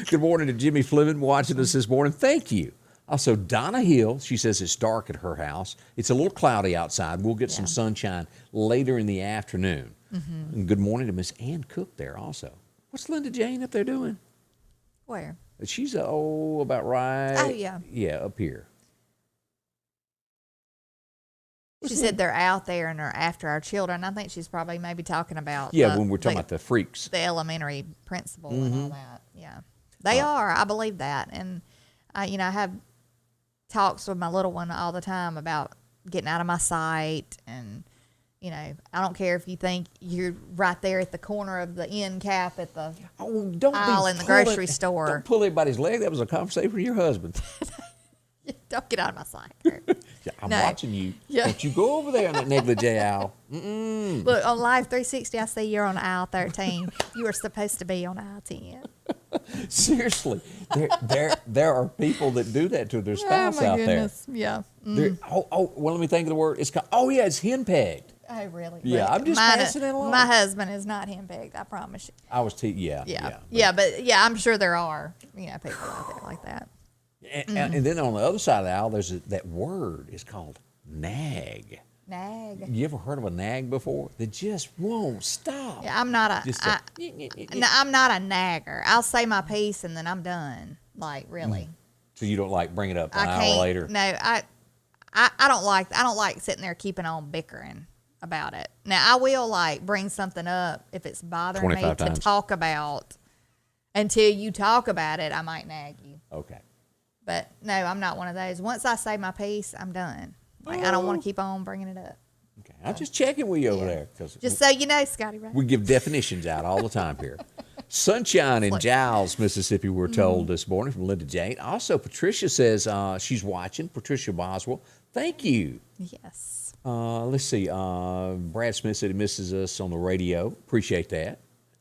Good morning to Jimmy Fleming watching us this morning. Thank you. Also, Donna Hill, she says it's dark at her house. It's a little cloudy outside. We'll get some sunshine later in the afternoon. And good morning to Miss Ann Cook there also. What's Linda Jane up there doing? Where? She's, about right. Oh, yeah. Yeah, up here. She said they're out there and they're after our children. I think she's probably maybe talking about when we're talking about the freaks. The elementary principal and all that. Yeah. They are. I believe that. And, I have talks with my little one all the time about getting out of my sight and, I don't care if you think you're right there at the corner of the end cap at the aisle in the grocery store. Don't pull anybody's leg. That was a conversation with your husband. Don't get out of my sight. I'm watching you. Yeah. Don't you go over there in that negligee aisle. Mm-mm. Look, on Live 360, I see you're on aisle 13. You are supposed to be on aisle 10. Seriously. There are people that do that to their spouse out goodness. there. Yeah. Well, let me think of the word. It's henpegged. Oh, really? Yeah, But I'm just mine- passing it along. My husband is not henpecked, I promise you. I was Yeah. but- But yeah, I'm sure there are, people out there like that. And then on the other side of the aisle, there's that word is called nag. Nag. You ever heard of a nag before? They just won't stop. Yeah, I'm not Just no, I'm not a nagger. I'll say my piece and then I'm done. Like, really. So you don't like bring it up I an can't. hour later? No, I don't like sitting there keeping on bickering about it. Now I will like bring something up if it's bothering me 25 to times. talk about. Until you talk about it, I might nag you. Okay. But no, I'm not one of those. Once I say my piece, I'm done. Like, I don't want to keep on bringing it up. Okay. I'm just checking with you over Yeah. there because Just so you know, Scotty, right? we give definitions out all the time here. Sunshine in Giles, Mississippi, we're told this morning from Linda Jane. Also, Patricia says she's watching. Patricia Boswell, thank you. Yes. Let's see. Brad Smith said he misses us on the radio. Appreciate that.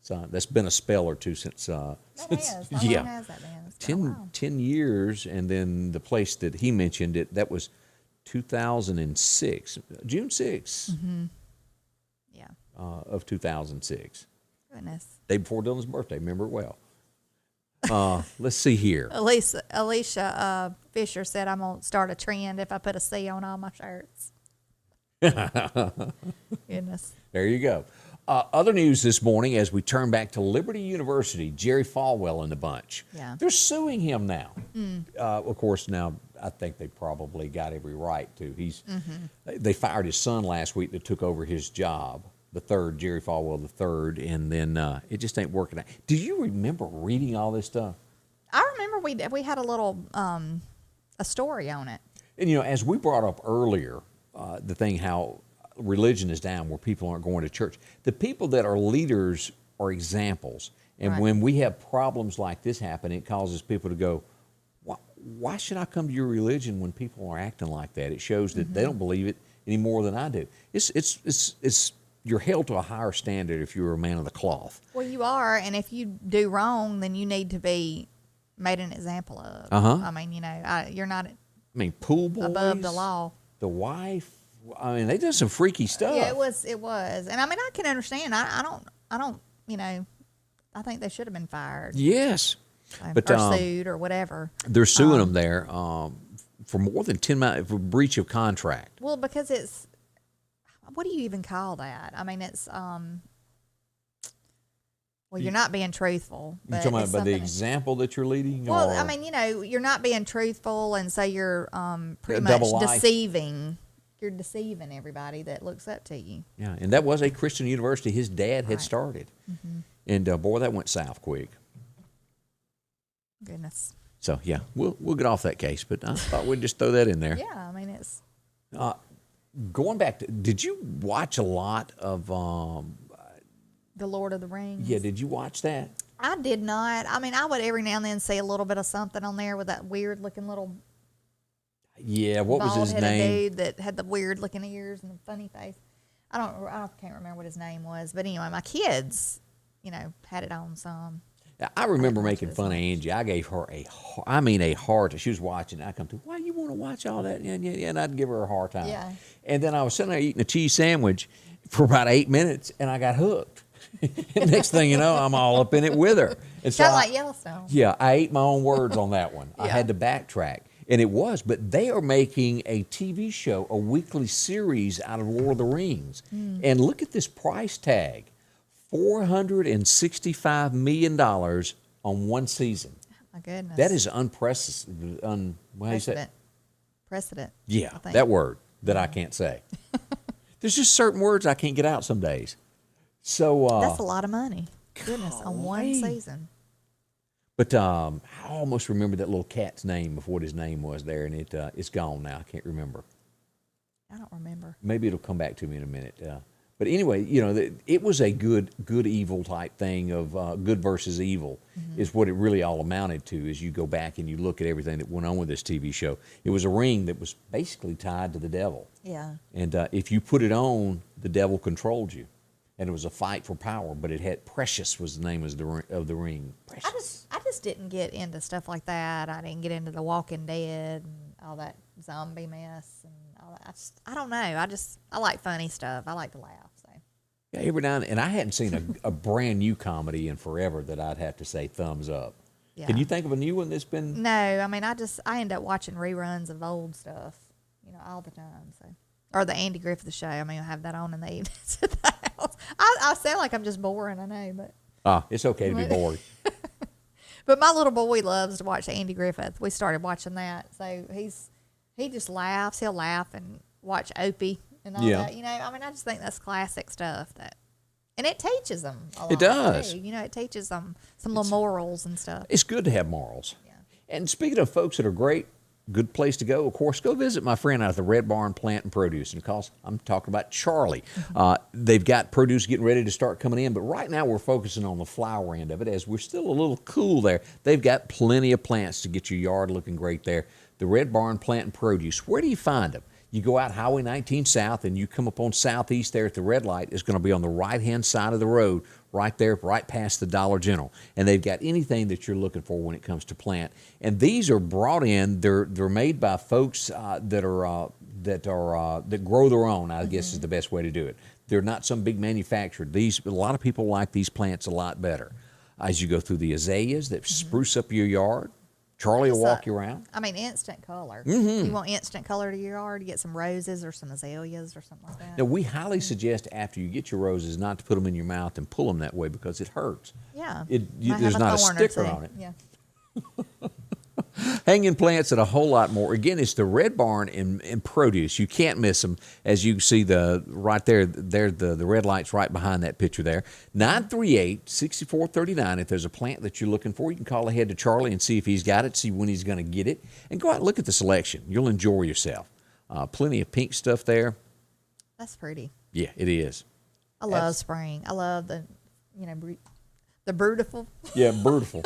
That's been a spell or two since. That has. How long has that been? It's been a while. 10 years, and then the place that he mentioned that was 2006, June 6th Yeah. of 2006. Goodness. Day before Dylan's birthday. Remember it well. Let's see here. Alicia Fisher said I'm going to start a trend if I put a C on all my shirts. Goodness. There you go. Other news this morning as we turn back to Liberty University, Jerry Falwell and the bunch. Yeah. They're suing him now. Of course, now I think they probably got every right to. They fired his son last week that took over his job, the third, Jerry Falwell the third, and then it just ain't working out. Do you remember reading all this stuff? I remember we had a little a story on it. And, as we brought up earlier, the thing how religion is down where people aren't going to church. The people that are leaders are examples. And Right. when we have problems like this happen, it causes people to go, why should I come to your religion when people are acting like that? It shows that they don't believe it any more than I do. It's you're held to a higher standard if you're a man of the cloth. Well, you are, and if you do wrong, then you need to be made an example of. I mean, you're not Pool boys, above the law. the wife. They did some freaky stuff. Yeah, it was, and I mean, I can understand. I don't, I think they should have been fired. Yes, but or sued or whatever. they're suing them there for more than 10 months for breach of contract. Well, because it's, what do you even call that? I mean, it's well, you're not being truthful. You're But talking it's about the something- example that you're leading? Well, or- I mean, you're not being truthful, and so you're pretty A much double life. deceiving. You're deceiving everybody that looks up to you. Yeah, and that was a Christian university his dad had Right. started. And boy, that went south quick. Goodness. So, yeah, we'll get off that case, but I thought we'd just throw that in there. Yeah, I mean, it's Going back to, did you watch a lot of, the Lord of the Rings. yeah, did you watch that? I did not. I mean, I would every now and then see a little bit of something on there with that weird looking little Yeah, what was his bald-headed name? dude that had the weird looking ears and the funny face. I can't remember what his name was, but anyway, my kids, had it on some. I remember watch making this fun of much. Angie. I gave her a heart. She was watching. I come to, why you want to watch all that? Yeah, and I'd give her a hard time. Yeah. And then I was sitting there eating a cheese sandwich for about 8 minutes, and I got hooked. And next thing you know, I'm all up in it with her. And so Kind of like Yellowstone. yeah, I ate my own words on that one. I Yeah. had to backtrack. And it was, but they are making a TV show, a weekly series out of Lord of the Rings. And look at this price tag, $465 million on one season. My goodness. That is unprecedented. How do you say? precedent. Precedent. Yeah, I think. that word that I can't say. There's just certain words I can't get out some days. So That's a lot of money. Goodness, on one golly. season. But I almost remember that little cat's name of what his name was there, and it's gone now. I can't remember. I don't remember. Maybe it'll come back to me in a minute. But anyway, it was a good evil type thing of good versus evil is what it really all amounted to. As you go back and you look at everything that went on with this TV show, it was a ring that was basically tied to the devil, Yeah. and if you put it on, the devil controlled you, and it was a fight for power. But it had Precious was the name of the ring. Precious. I just didn't get into stuff like that. I didn't get into The Walking Dead and all that zombie mess and all that. I don't know. I like funny stuff. I like to laugh. So. Yeah, every now and I hadn't seen a brand new comedy in forever that I'd have to say thumbs up. Yeah. Can you think of a new one that's been? No, I mean, I end up watching reruns of old stuff, all the time. So, or the Andy Griffith Show. I mean, I have that on in the evenings at the house. I sound like I'm just boring, I know, but It's okay to be bored. But my little boy loves to watch Andy Griffith. We started watching that, so he just laughs. He'll laugh and watch Opie and all that. I mean, I just think that's classic stuff and it teaches them a lot. It does. Too. It teaches them some little morals and stuff. It's good to have morals. Yeah. And speaking of folks that are great, good place to go, of course, go visit my friend out at the Red Barn Plant and Produce. And because I'm talking about Charlie. They've got produce getting ready to start coming in, but right now we're focusing on the flower end of it as we're still a little cool there. They've got plenty of plants to get your yard looking great there. The Red Barn Plant and Produce, where do you find them? You go out Highway 19 South and you come up on Southeast there at the red light. It's going to be on the right-hand side of the road, right there, right past the Dollar General. And they've got anything that you're looking for when it comes to plant. And these are brought in. They're made by folks that grow their own, I guess is the best way to do it. They're not some big manufacturer. A lot of people like these plants a lot better. As you go through the azaleas that spruce up your yard, Charlie will walk you around. I mean, instant color. You want instant color to your yard? You get some roses or some azaleas or something like that. Now, we highly suggest after you get your roses not to put them in your mouth and pull them that way because it hurts. Yeah. There's not a sticker on it. Yeah. Hanging plants and a whole lot more. Again, it's the Red Barn in Produce. You can't miss them. As you can see right there, the red light's right behind that picture there. 938-6439. If there's a plant that you're looking for, you can call ahead to Charlie and see if he's got it, see when he's going to get it, and go out and look at the selection. You'll enjoy yourself. Plenty of pink stuff there. That's pretty. Yeah, it is. I love spring. I love the beautiful. Yeah, beautiful.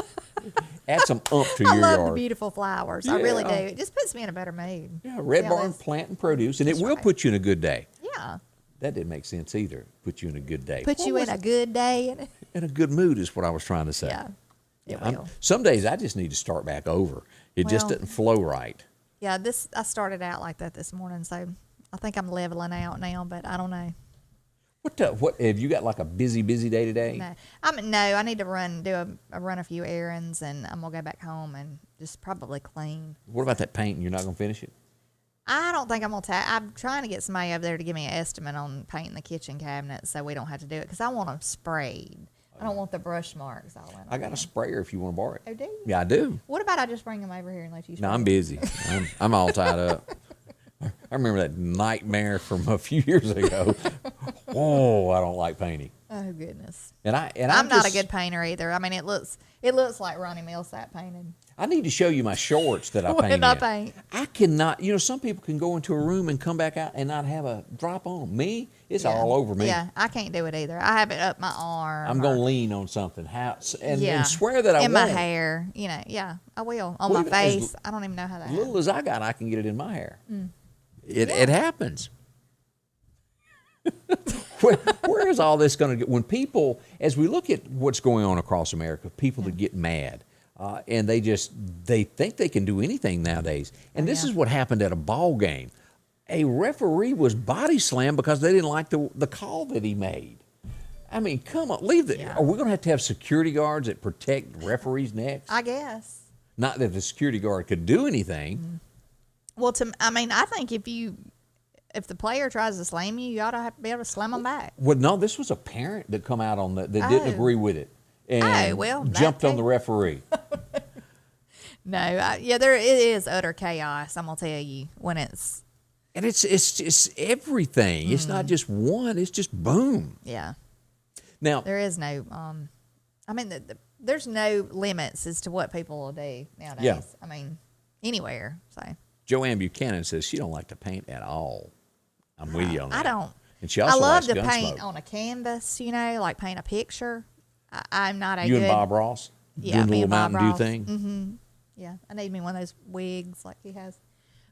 Add some to your I love yard. the beautiful flowers. I really do. It just puts me in a better mood. Yeah, Red Barn Plant and Produce, and it will put you in a good day. Yeah. That didn't make sense either. Put you in a good day. Put you in a good day. In a good mood is what I was trying to say. Yeah. It will. Some days I just need to start back over. It just doesn't flow right. Yeah, I started out like that this morning, so I think I'm leveling out now, but I don't know. What have you got, like a busy day today? No, I need to run a few errands, and I'm gonna go back home and just probably clean. What about that painting? You're not gonna finish it? I don't think I'm gonna. I'm trying to get somebody over there to give me an estimate on painting the kitchen cabinet, so we don't have to do it because I want them sprayed. I don't want the brush marks all in. I got a sprayer if you want to borrow it. Oh, do you? Yeah, I do. What about I just bring them over here and let you spray? No, I'm busy. I'm all tied up. I remember that nightmare from a few years ago. Oh, I don't like painting. Oh goodness. And I'm not a good painter either. I mean, it looks like Ronnie Millsap painted. I need to show you my shorts that I What painted. did I paint? I cannot. Some people can go into a room and come back out and not have a drop on them. Me, it's all over me. Yeah, I can't do it either. I have it up my arm. I'm gonna lean on something. And swear that I in won't. my hair. Yeah, I will. On my face. I don't even know how that happens. Little as I got, I can get it in my hair. It happens. Where is all this going to go? When people, as we look at what's going on across America, people that get mad, and they think they can do anything nowadays. And this is what happened at a ball game. A referee was body slammed because they didn't like the call that he made. I mean, come on, leave it. Are we going to have security guards that protect referees' necks? I guess. Not that the security guard could do anything. Well, I think if the player tries to slam you, you ought to be able to slam them back. Well, no, this was a parent that come out on that didn't agree with it and jumped on the referee. No, it is utter chaos. I'm gonna tell you when it's. And it's everything. It's not just one. It's just boom. Yeah. Now there is no. There's no limits as to what people will do nowadays. Yeah. I mean, anywhere. So. Joanne Buchanan says she don't like to paint at all. I'm with you on that. I don't. And she also I love likes to gun paint smoke. on a canvas, like paint a picture. I'm not a You good. and Bob Ross? Yeah, doing the me little and Bob Mountain Ross. Dew thing? Mm-hmm. Yeah, I need me one of those wigs like he has.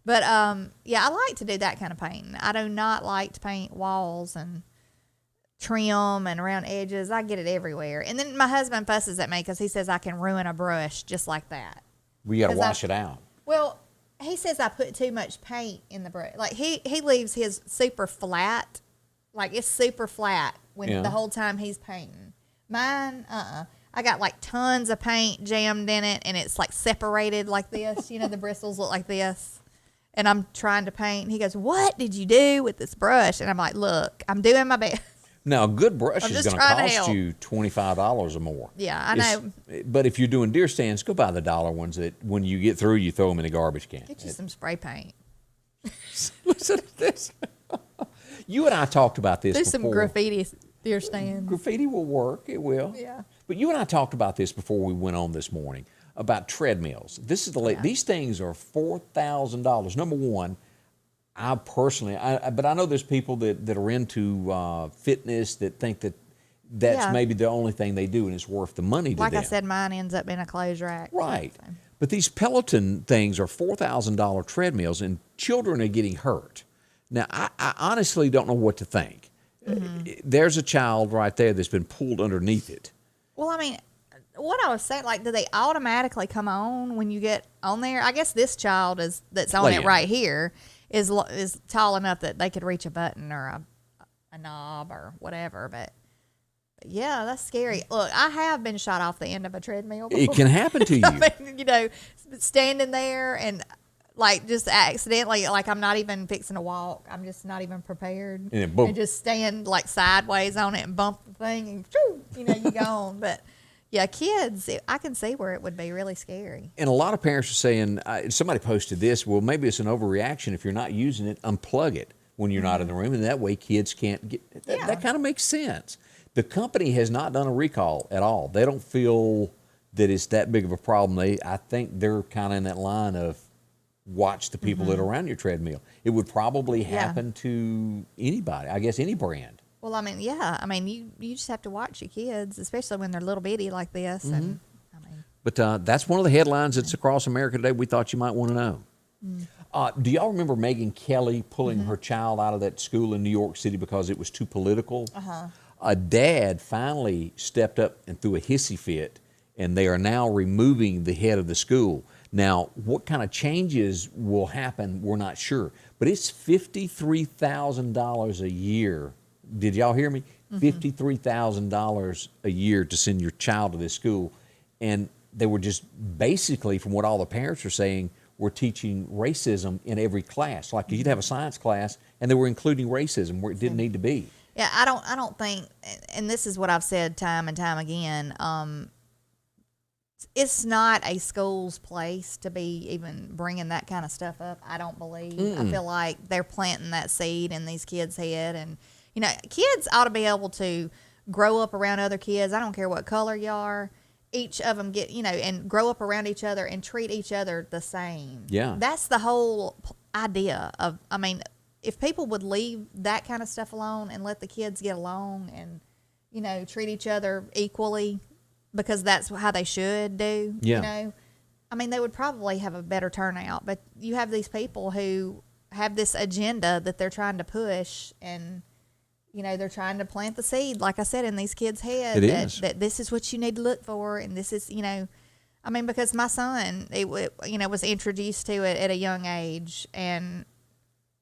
But, I like to do that kind of painting. I do not like to paint walls and trim and around edges. I get it everywhere. And then my husband fusses at me because he says I can ruin a brush just like that. We got to wash it out. Well, he says I put too much paint in the brush. Like he leaves his super flat, like it's super flat when the whole time he's painting. Mine, I got like tons of paint jammed in it, and it's like separated like this. You know, the bristles look like this. And I'm trying to paint. He goes, "What did you do with this brush?" And I'm like, "Look, I'm doing my best." Now, a good brush I'm is just going to trying to cost help. you $25 or more. Yeah, I know. But if you're doing deer stands, go buy the dollar ones that when you get through, you throw them in the garbage can. Get you some spray paint. Listen to this. You and I talked about this Do before. some graffiti deer stands. Graffiti will work. It will. Yeah. But you and I talked about this before we went on this morning about treadmills. This is These things are $4,000. Number one, I personally, but I know there's people that are into fitness that think that's maybe the only thing they do and it's worth the money to them. Like I said, mine ends up being a clothes rack. Right. So. But these Peloton things are $4,000 treadmills, and children are getting hurt. Now, I honestly don't know what to think. There's a child right there that's been pulled underneath it. Well, I mean, what I was saying, like, do they automatically come on when you get on there? I guess this child that's on it right here is tall enough that they could reach a button or a knob or whatever. But yeah, that's scary. Look, I have been shot off the end of a treadmill before. It can happen to you. I mean, you know, standing there and like just accidentally, like I'm not even fixing to walk. I'm just not even prepared. And then boom. And just stand like sideways on it and bump the thing and shoo, you know, you go on. But yeah, kids, I can see where it would be really scary. And a lot of parents are saying, somebody posted this, well, maybe it's an overreaction. If you're not using it, unplug it when you're not in the room. And that way kids can't get, that kind of makes sense. The company has not done a recall at all. They don't feel that it's that big of a problem. I think they're kind of in that line of watch the people that are around your treadmill. It would probably happen to anybody, I guess any brand. Well, I mean, yeah. I mean, you just have to watch your kids, especially when they're little bitty like this. And I mean, but that's one of the headlines that's across America today we thought you might want to know. Do y'all remember Megyn Kelly pulling her child out of that school in New York City because it was too political? A dad finally stepped up and threw a hissy fit, and they are now removing the head of the school. Now, what kind of changes will happen, we're not sure. But it's $53,000 a year. Did y'all hear me? $53,000 a year to send your child to this school. And they were just basically, from what all the parents are saying, we're teaching racism in every class. Like you'd have a science class, and they were including racism where it didn't need to be. Yeah, I don't think, and this is what I've said time and time again, it's not a school's place to be even bringing that kind of stuff up, I don't believe. I feel like they're planting that seed in these kids' head. And, you know, kids ought to be able to grow up around other kids. I don't care what color you are. Each of them get, you know, and grow up around each other and treat each other the same. Yeah. That's the whole idea of, I mean, if people would leave that kind of stuff alone and let the kids get along and, you know, treat each other equally, because that's how they should do, you know, I mean, they would probably have a better turnout. But you have these people who have this agenda that they're trying to push, and, you know, they're trying to plant the seed, like I said, in these kids' heads, that this is what you need to look for, and this is, you know, I mean, because my son, you know, was introduced to it at a young age, and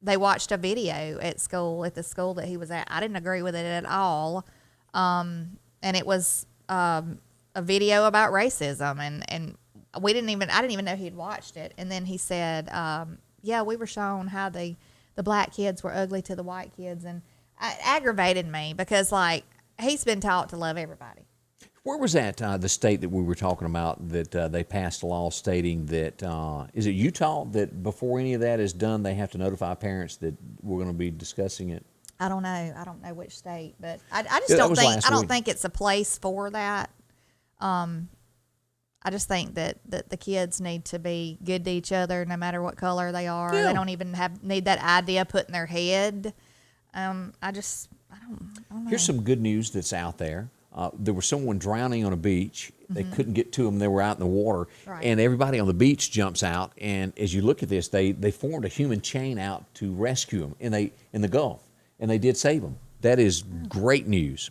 they watched a video at the school that he was at. I didn't agree with it at all, and it was a video about racism, and I didn't even know he'd watched it. And then he said, yeah, we were shown how the black kids were ugly to the white kids, and it aggravated me because, like, he's been taught to love everybody. Where was that, the state that we were talking about, that they passed a law stating that, is it Utah, that before any of that is done, they have to notify parents that we're going to be discussing it? I don't know. I don't know which state, but I just don't think it's a place for that. I just think that the kids need to be good to each other no matter what color they are. Yeah. They don't even need that idea put in their head. I don't know. Here's some good news that's out there. There was someone drowning on a beach. They couldn't get to them. They were out in the water. Right. And everybody on the beach jumps out. And as you look at this, they formed a human chain out to rescue them in the Gulf. And they did save them. That is great news.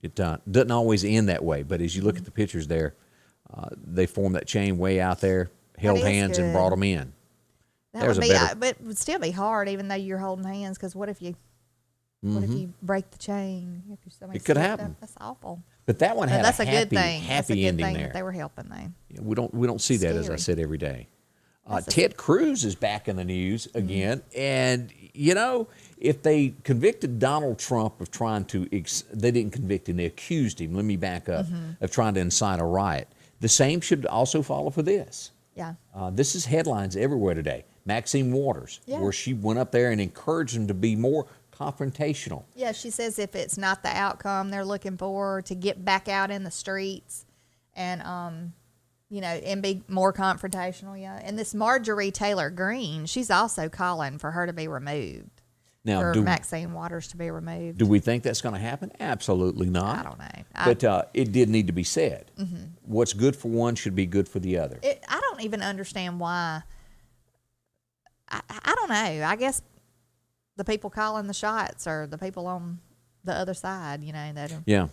It doesn't always end that way. But as you look at the pictures there, they formed that chain way out there, held hands, and brought them in. That There's would a be, better. but it would still be hard, even though you're holding hands. Because what if you break the chain? If somebody It could slipped happen. up? That's awful. But that one But had that's a a happy, good thing. That's a happy good ending thing there. that they were helping though. Yeah, we don't see that, as I Scary. said, every day. That's a- Ted Cruz is back in the news again, and if they convicted Donald Trump of trying to, they didn't convict him, they accused him. Let me back up of trying to incite a riot. The same should also follow for this. Yeah. This is headlines everywhere today. Maxine Waters, Yeah. where she went up there and encouraged them to be more confrontational. Yeah, she says if it's not the outcome they're looking for, to get back out in the streets and and be more confrontational. Yeah. And this Marjorie Taylor Greene, she's also calling for her to be removed. Now, For Maxine Waters to be removed. do we think that's going to happen? Absolutely not. I don't know. But it did need to be said. What's good for one should be good for the other. I don't even understand why. I don't know. I guess the people calling the shots are the people on the other side, that Yeah.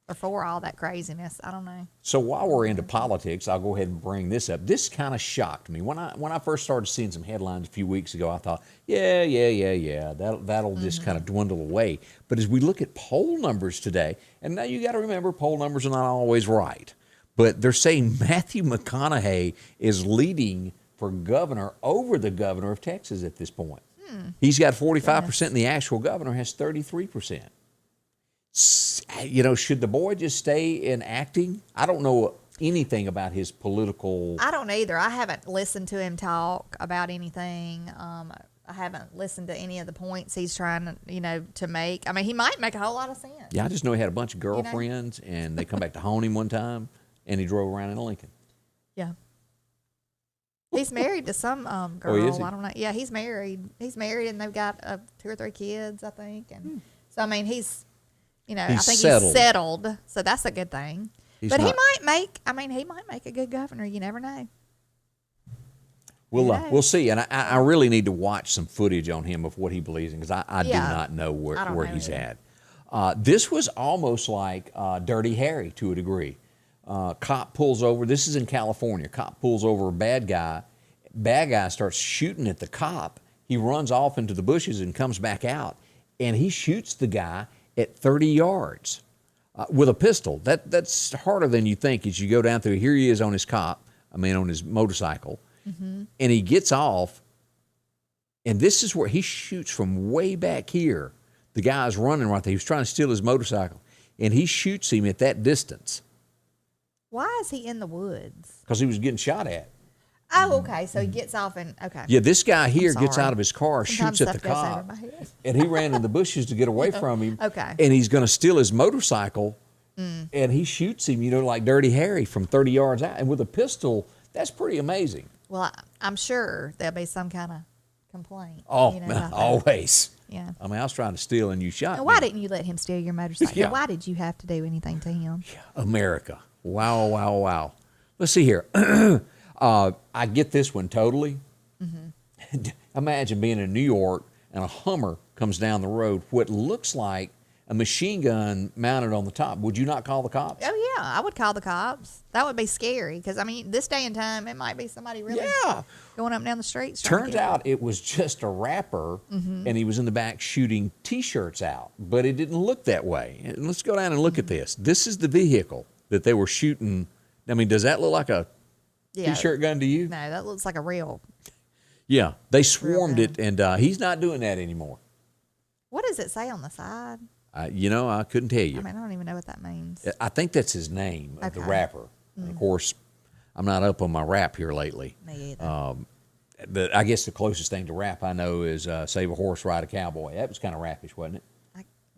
are for all that craziness. I don't know. So while we're into politics, I'll go ahead and bring this up. This kind of shocked me. When I first started seeing some headlines a few weeks ago, I thought, yeah, that'll just kind of dwindle away. But as we look at poll numbers today, and now you got to remember, poll numbers are not always right, but they're saying Matthew McConaughey is leading for governor over the governor of Texas at this point. He's got 45%, and the actual governor has 33%. Should the boy just stay in acting? I don't know anything about his political. I don't either. I haven't listened to him talk about anything. I haven't listened to any of the points he's trying to make. I mean, he might make a whole lot of sense. Yeah, I just know he had a bunch of girlfriends, and they come back to haunt him one time, and he drove around in a Lincoln. Yeah. He's married to some girl. Oh, is he? I don't know. Yeah, he's married. He's married, and they've got 2 or 3 kids, I think. And so, I mean, he's I think settled. he's settled. So that's a good thing. He's But not- he might make a good governor. You never know. We'll see, and I really need to watch some footage on him of what he believes in, because I do Yeah. not know I don't where know he's either. at. This was almost like Dirty Harry to a degree. Cop pulls over. This is in California. Cop pulls over a bad guy. Bad guy starts shooting at the cop. He runs off into the bushes and comes back out, and he shoots the guy at 30 yards with a pistol. That's harder than you think. As you go down through, here he is on his on his motorcycle, and he gets off, and this is where he shoots from way back here. The guy's running right there. He was trying to steal his motorcycle, and he shoots him at that distance Why is he in the woods? because he was getting shot at. Oh, okay. So he gets off and okay. Yeah, this guy here gets sorry. out of his car, Sometimes shoots at the stuff goes over cop, my head. and he ran in the bushes to get away from him. Okay. And he's going to steal his motorcycle, and he shoots him, like Dirty Harry from 30 yards out. And with a pistol, that's pretty amazing. Well, I'm sure there'll be some kind of complaint. Oh, about that. always. Yeah. I mean, I was trying to steal and you shot And me. why didn't you let him steal your motorcycle? Yeah. Why did you have to do anything to him? America. Wow, wow, wow. Let's see here. I get this one totally. Imagine being in New York and a Hummer comes down the road, what looks like a machine gun mounted on the top. Would you not call the cops? Oh, yeah. I would call the cops. That would be scary because, this day and time, it might be somebody really going up and down the streets. trying to Turns get out it was just a rapper, and he was in the back shooting T-shirts out, but it didn't look that way. And let's go down and look at this. This is the vehicle that they were shooting. I mean, does that look like a Yeah. T-shirt gun to you? No, that looks like a real. Yeah, they swarmed gun. it, and he's not doing that anymore. What does it say on the side? I couldn't tell you. I don't even know what that means. I think that's his name, of the Okay. rapper. And of course, I'm not up on my rap here lately. Me either. But I guess the closest thing to rap I know is Save a Horse, Ride a Cowboy. That was kind of rappish, wasn't it?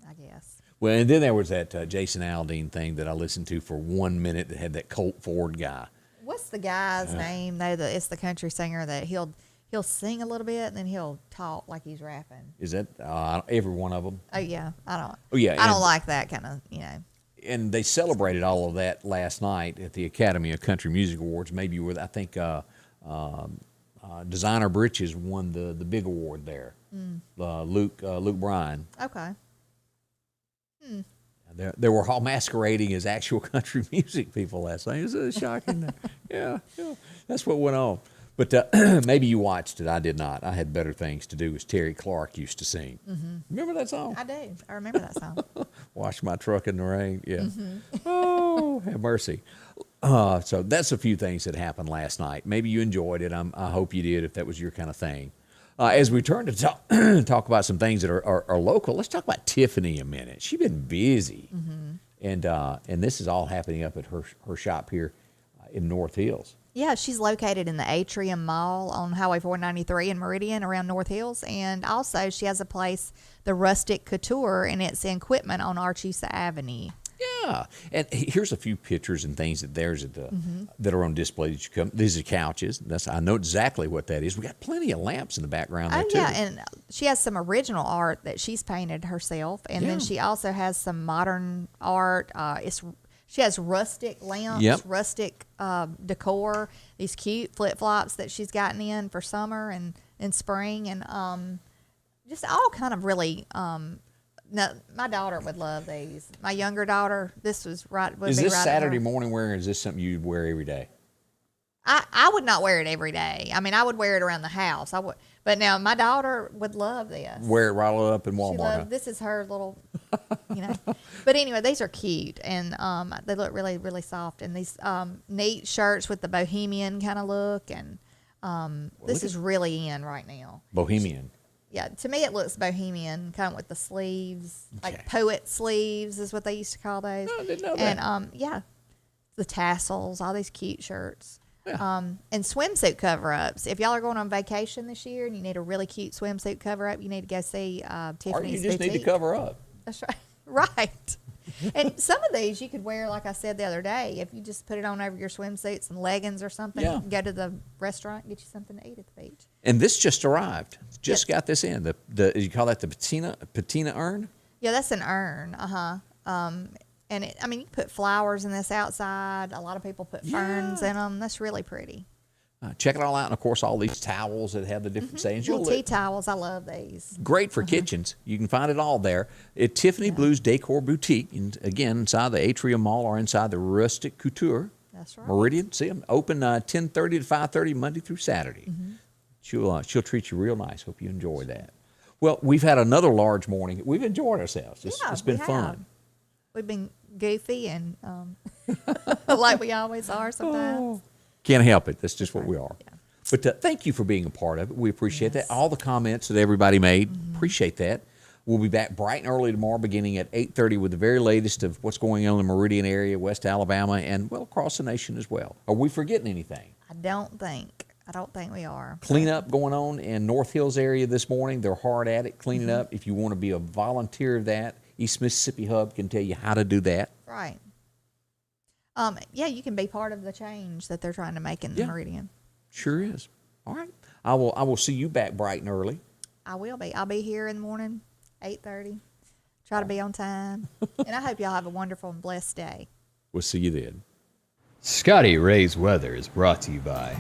I guess. Well, and then there was that Jason Aldean thing that I listened to for 1 minute that had that Colt Ford guy. What's the guy's name though? It's the country singer that he'll sing a little bit and then he'll talk like he's rapping. Is that every one of them? Oh yeah, I don't. Oh, yeah, I don't and- like that kind of. And they celebrated all of that last night at the Academy of Country Music Awards. Maybe with I think Designer Britches won the big award there. Luke Bryan. Okay. They were all masquerading as actual country music people last night. It was shocking. yeah, that's what went on. But maybe you watched it. I did not. I had better things to do, as Terry Clark used to sing. Remember that song? I do. I remember that song. Wash my truck in the rain. Yeah. Oh, have mercy. So that's a few things that happened last night. Maybe you enjoyed it. I hope you did, if that was your kind of thing. As we turn to talk about some things that are local, let's talk about Tiffany a minute. She's been busy, and this is all happening up at her shop here in North Hills. Yeah, she's located in the Atrium Mall on Highway 493 in Meridian around North Hills. And also she has a place, the Rustic Couture, and it's in Quitman on Archesa Avenue. Yeah, and here's a few pictures and things that there's at the that are on display. That you come. These are couches. I know exactly what that is. We got plenty of lamps in the background there too. Yeah, and she has some original art that she's painted herself, and then she also has some modern art. She has rustic lamps, rustic decor, these cute flip-flops that she's gotten in for summer and in spring, and just all kind of really. Now, my daughter would love these. My younger daughter, this was right. Is this Saturday morning wear, or is this something you'd wear every day? I would not wear it every day. I mean, I would wear it around the house. I would, but now my daughter would love this. Wear it right up in Walmart. This is her little, But anyway, these are cute, and they look really, really soft. And these neat shirts with the bohemian kind of look, and this is really in right now. Bohemian. Yeah, to me it looks bohemian, kind of with the sleeves, like poet sleeves is what they used to call those. Oh, I didn't know that. And the tassels, all these cute shirts. Yeah. And swimsuit cover-ups. If y'all are going on vacation this year and you need a really cute swimsuit cover-up, you need to go see Tiffany's Or you just Boutique. need to cover up. That's right. Right. And some of these you could wear, like I said the other day, if you just put it on over your swimsuits and leggings or something, Yeah. go to the restaurant and get you something to eat at the beach. And this just arrived. Just got this in. The you call that the patina urn? Yeah, that's an urn. And you can put flowers in this outside. A lot of people put ferns in them. That's really pretty. Check it all out. And, of course, all these towels that have the different sayings. Little tea towels. I love these. Great for kitchens. You can find it all there at Tiffany Blues Decor Boutique. And, again, inside the Atrium Mall or inside the Rustic Couture. That's right. Meridian. See them open 10:30 to 5:30 Monday through Saturday. She'll treat you real nice. Hope you enjoy that. Well, we've had another large morning. We've enjoyed ourselves. It's been fun. We've been goofy and like we always are sometimes. Can't help it. That's just what we are. Yeah. But thank you for being a part of it. We appreciate that. All the comments that everybody made, appreciate that. We'll be back bright and early tomorrow beginning at 8:30 with the very latest of what's going on in the Meridian area, West Alabama, and, well, across the nation as well. Are we forgetting anything? I don't think we are. Cleanup going on in North Hills area this morning. They're hard at it, cleaning up. If you want to be a volunteer of that, East Mississippi Hub can tell you how to do that. Right. You can be part of the change that they're trying to make in the Meridian. Sure is. All right. I will see you back bright and early. I will be. I'll be here in the morning, 8:30. Try to be on time. And I hope y'all have a wonderful and blessed day. We'll see you then. Scotty Ray's Weather is brought to you by